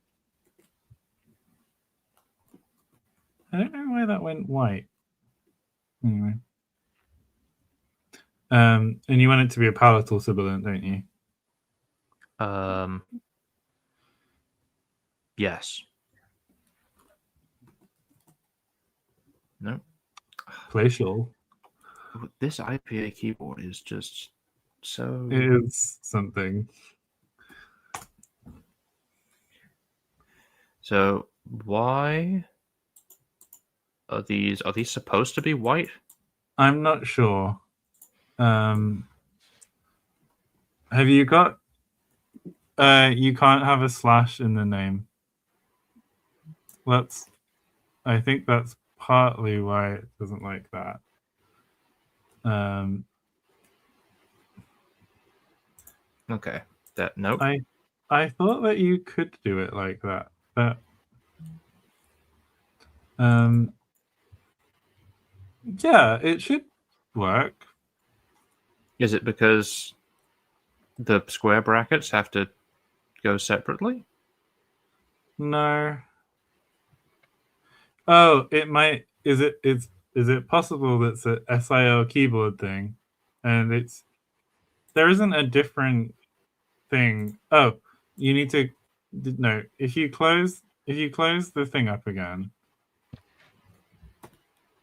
went white. Anyway. And you want it to be a palatal sibilant, don't you? Yes. No. Glacial. This IPA keyboard is just so... It is something. So why are these supposed to be white? I'm not sure. Have you got you can't have a slash in the name. I think that's partly why it doesn't like that. Okay. Nope. I thought that you could do it like that, but yeah, it should work. Is it because the square brackets have to go separately? No. Oh, it might. Is it possible that's a SIL keyboard thing, and there isn't a different thing. Oh, you need to no. If you close the thing up again.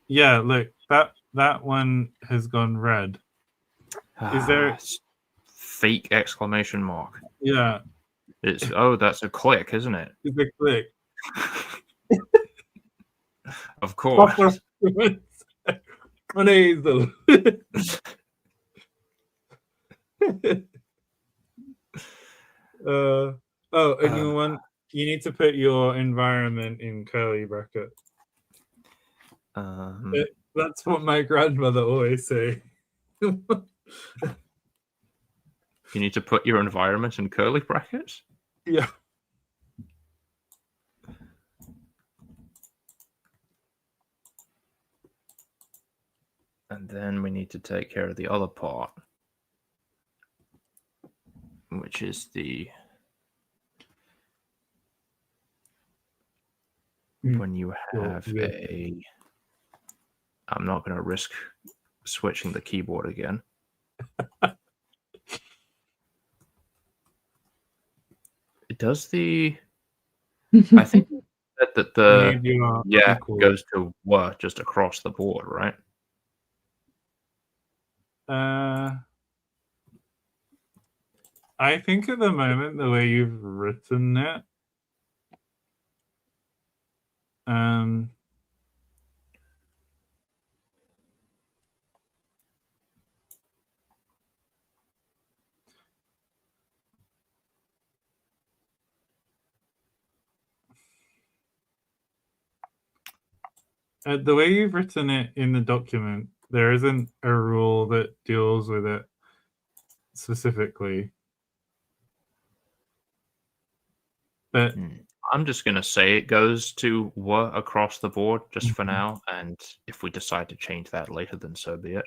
Yeah, look, that one has gone red. Is there fake exclamation mark? Yeah. It's that's a click, isn't it? It's a click. Of course. Nasal. And you need to put your environment in curly bracket. That's what my grandmother always say. You need to put your environment in curly brackets? Yeah. And then we need to take care of the other part, which is when you have I'm not going to risk switching the keyboard again. Does I think that goes to just across the board, right? I think at the moment the way you've written it, the way you've written it in the document, there isn't a rule that deals with it specifically. But I'm just going to say it goes to across the board just for now, and if we decide to change that later, then so be it.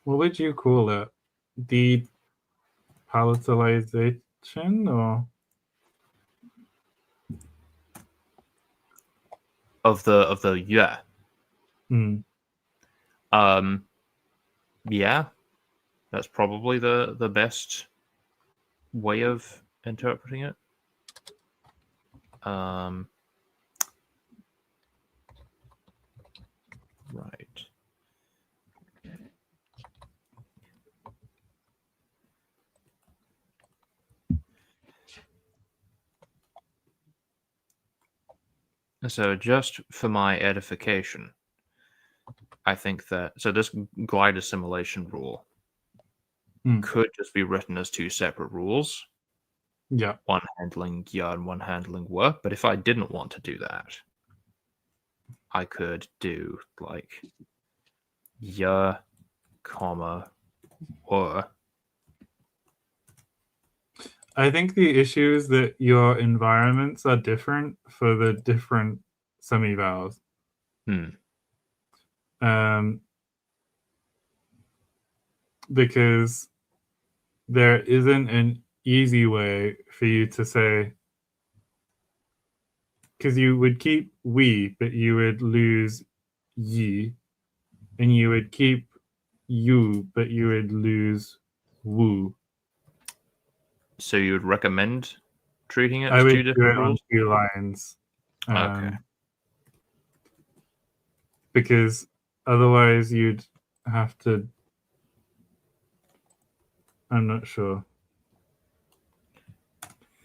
What would you call it? Depalatalization or of the yeah. Yeah, that's probably the best way of interpreting it. Right. So just for my edification, I think that this glide assimilation rule could just be written as two separate rules. Yeah. One handling ya and one handling wa. But if I didn't want to do that, I could do like ya, comma, wa. I think the issue is that your environments are different for the different semi-vowels. because there isn't an easy way for you to say, because you would keep we, but you would lose ye, and you would keep you, but you would lose woo. So you would recommend treating it I as would two do different it on rules? 2 lines. Okay. Because otherwise you'd have to. I'm not sure.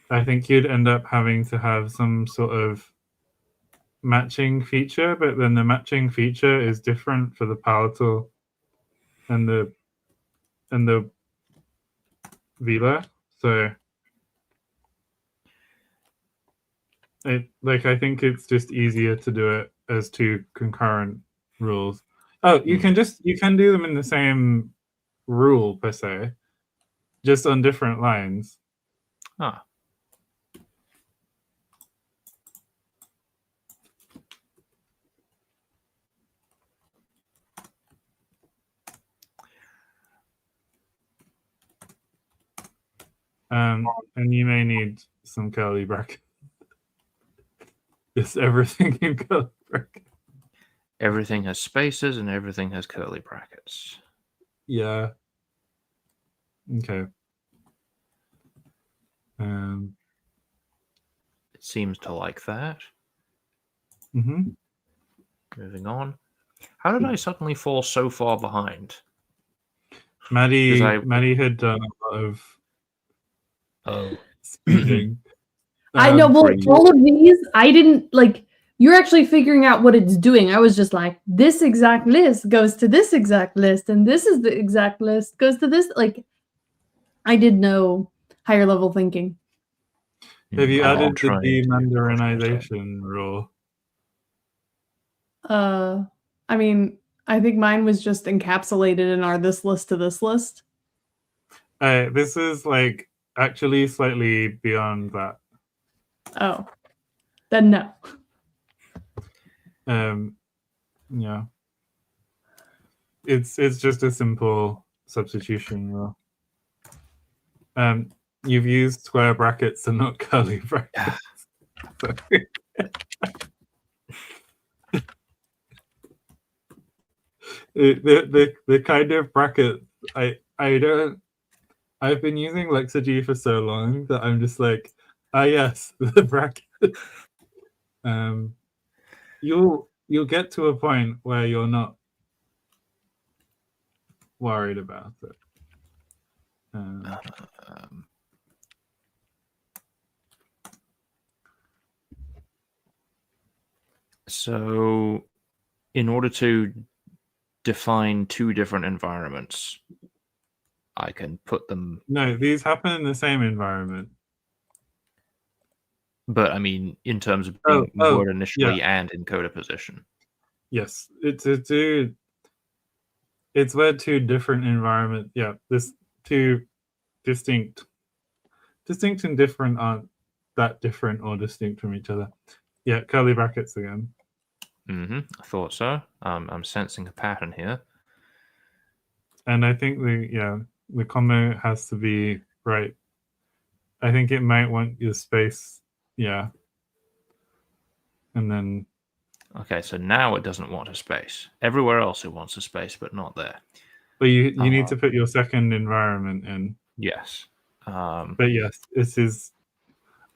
I think you'd end up having to have some sort of matching feature, but then the matching feature is different for the palatal and the velar. So I think it's just easier to do it as 2 concurrent rules. Oh, you can do them in the same rule per se, just on different lines. Ah. And you may need some curly brackets. Just everything in curly brackets. Everything has spaces and everything has curly brackets. Yeah. Okay. It seems to like that. Mm-hmm. Moving on. How did I suddenly fall so far behind? Maddie had done a lot of speeding. I know. Well, all of these, I didn't like. You're actually figuring out what it's doing. I was just like, this exact list goes to this exact list, and this is the exact list goes to this. Like, I did no higher level thinking. Have you I'm added the trying to demandarinization rule? I mean, I think mine was just encapsulated in our this list to this list. This is like actually slightly beyond that. Oh, then no. Yeah. It's just a simple substitution rule. You've used square brackets and not curly brackets. The kind of bracket I don't. I've been using Lexurgy for so long that I'm just like, yes, the bracket. You'll get to a point where you're not worried about it. So, in order to define 2 different environments, I can put them. No, these happen in the same environment. But I mean, in terms of being word initially and encoder position. Yes, it's where 2 different environments. Yeah, this 2 distinct and different aren't that different or distinct from each other. Yeah, curly brackets again. I thought so. I'm sensing a pattern here. And I think the combo has to be right. I think it might want your space. Yeah. And then. Okay, so now it doesn't want a space. Everywhere else it wants a space, but not there. But you need to put your second environment in. Yes. But yes, this is.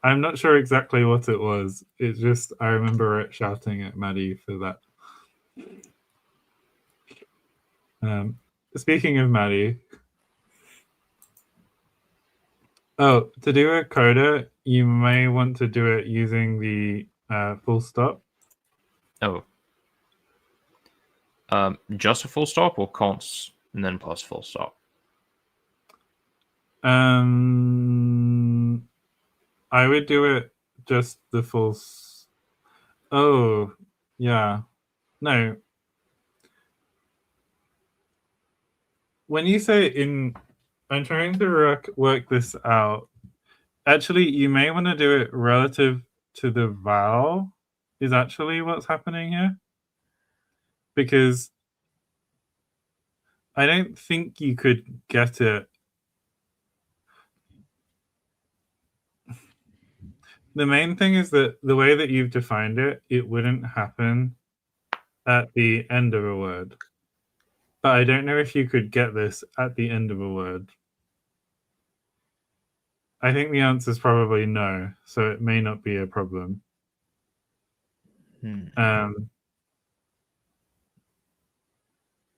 I'm not sure exactly what it was. It's just I remember it shouting at Maddie for that. Speaking of Maddie, to do a coda, you may want to do it using the full stop. Oh. Just a full stop or const and then plus full stop? I would do it just the full. Oh, yeah. No. When you say I'm trying to work this out. Actually, you may want to do it relative to the vowel. Is actually what's happening here. Because I don't think you could get it. The main thing is that the way that you've defined it, it wouldn't happen at the end of a word. But I don't know if you could get this at the end of a word. I think the answer is probably no, so it may not be a problem.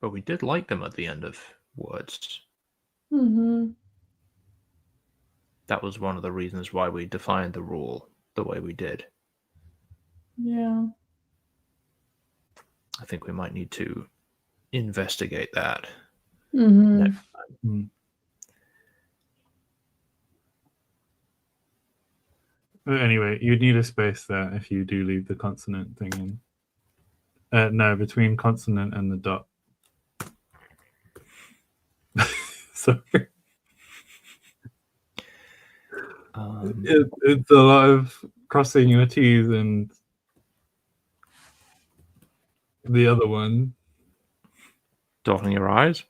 But we did like them at the end of words. Mm-hmm. That was one of the reasons why we defined the rule the way we did. Yeah. I think we might need to investigate that Mm-hmm. next time. But anyway, you'd need a space there if you do leave the consonant thing in. No, between consonant and the dot. Sorry. It's a lot of crossing your T's and the other one. Dotting your I's?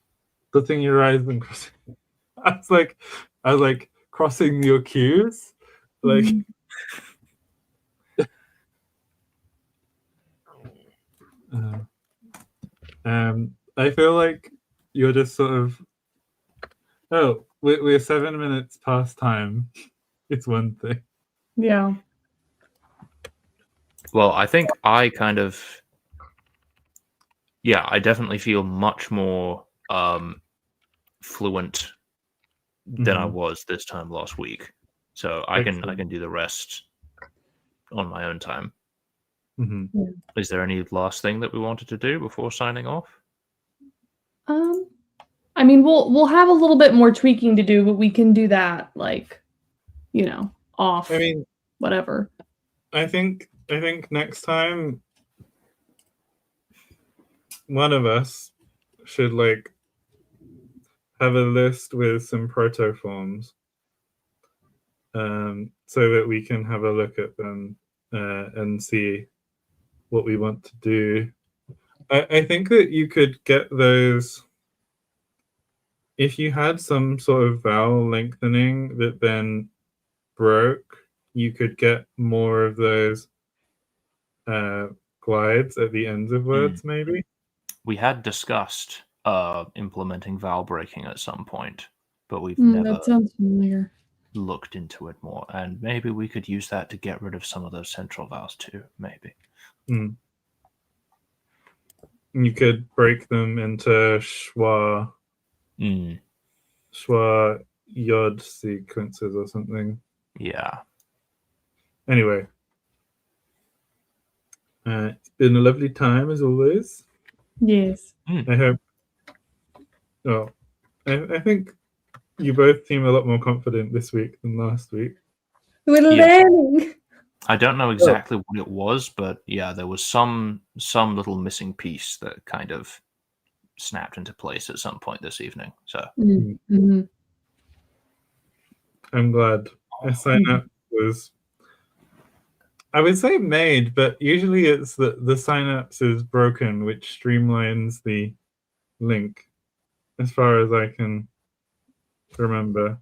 Dotting your I's and crossing. I was like crossing your Q's. Like I feel like you're just sort of we're 7 minutes past time. It's one thing. Yeah. Well, I think I kind of I definitely feel much more fluent than I was this time last week. So I can do the rest on my own time. Mm-hmm. Yeah. Is there any last thing that we wanted to do before signing off? I mean, we'll have a little bit more tweaking to do, but we can do that, like, off. I mean, whatever. I think next time one of us should like have a list with some protoforms, so that we can have a look at them and see what we want to do. I think that you could get those if you had some sort of vowel lengthening that then broke. You could get more of those glides at the ends of words, maybe. We had discussed implementing vowel breaking at some point, but we've never That sounds familiar. looked into it more. And maybe we could use that to get rid of some of those central vowels too, maybe. You could break them into schwa yod sequences or something. Yeah. Anyway, it's been a lovely time as always. Yes. I hope. Oh, I think you both seem a lot more confident this week than last week. We're learning. I don't know exactly what it was, but yeah, there was some little missing piece that kind of snapped into place at some point this evening. So I'm glad. A sign up was, I would say, made, but usually it's the synapse is broken, which streamlines the link, as far as I can remember.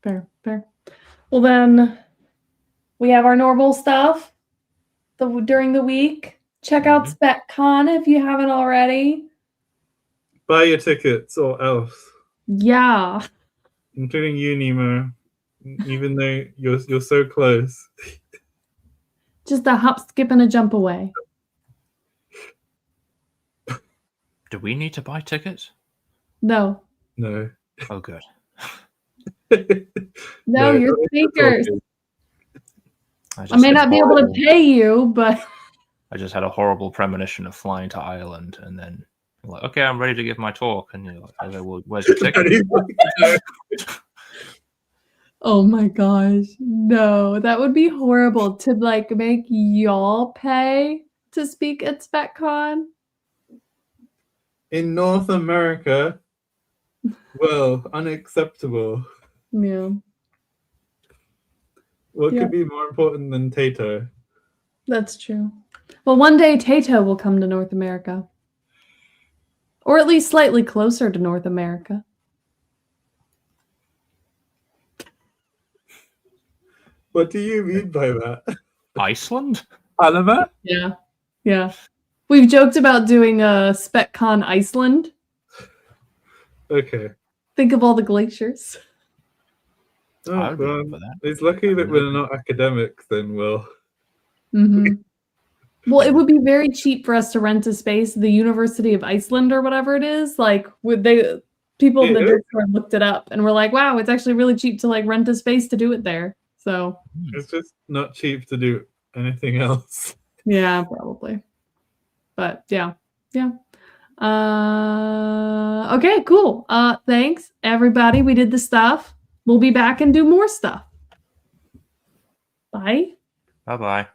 Fair. Well, then we have our normal stuff during the week. Check out SpecCon if you haven't already. Buy your tickets or else. Yeah. Including you, Nemo. Even though you're so close. Just a hop, skip, and a jump away. Do we need to buy tickets? No. Oh, good. No, you're speakers. I may had not be able to pay you, but I just had a horrible premonition of flying to Ireland, and then you're like, okay, I'm ready to give my talk, and you're like, okay, well, where's your ticket? oh my gosh, no, that would be horrible to like make y'all pay to speak at SpecCon. In North America, well, unacceptable. Yeah. What could be more important than Tato? That's true. Well, one day Tato will come to North America. Or at least slightly closer to North America. What do you mean by that? Iceland? Panama? Yeah. Yeah. We've joked about doing SpecCon Iceland. Okay. Think of all the glaciers. Oh, I would be well, up for that. it's lucky that we're not academics, then we'll... Mm-hmm. Well, it would be very cheap for us to rent a space. The University of Iceland or whatever it is, like people in the Discord looked it up and were like, "Wow, it's actually really cheap to like rent a space to do it there." So It's just not cheap to do anything else. yeah, probably. But yeah. Okay, cool. Thanks everybody. We did the stuff. We'll be back and do more stuff. Bye. Bye-bye.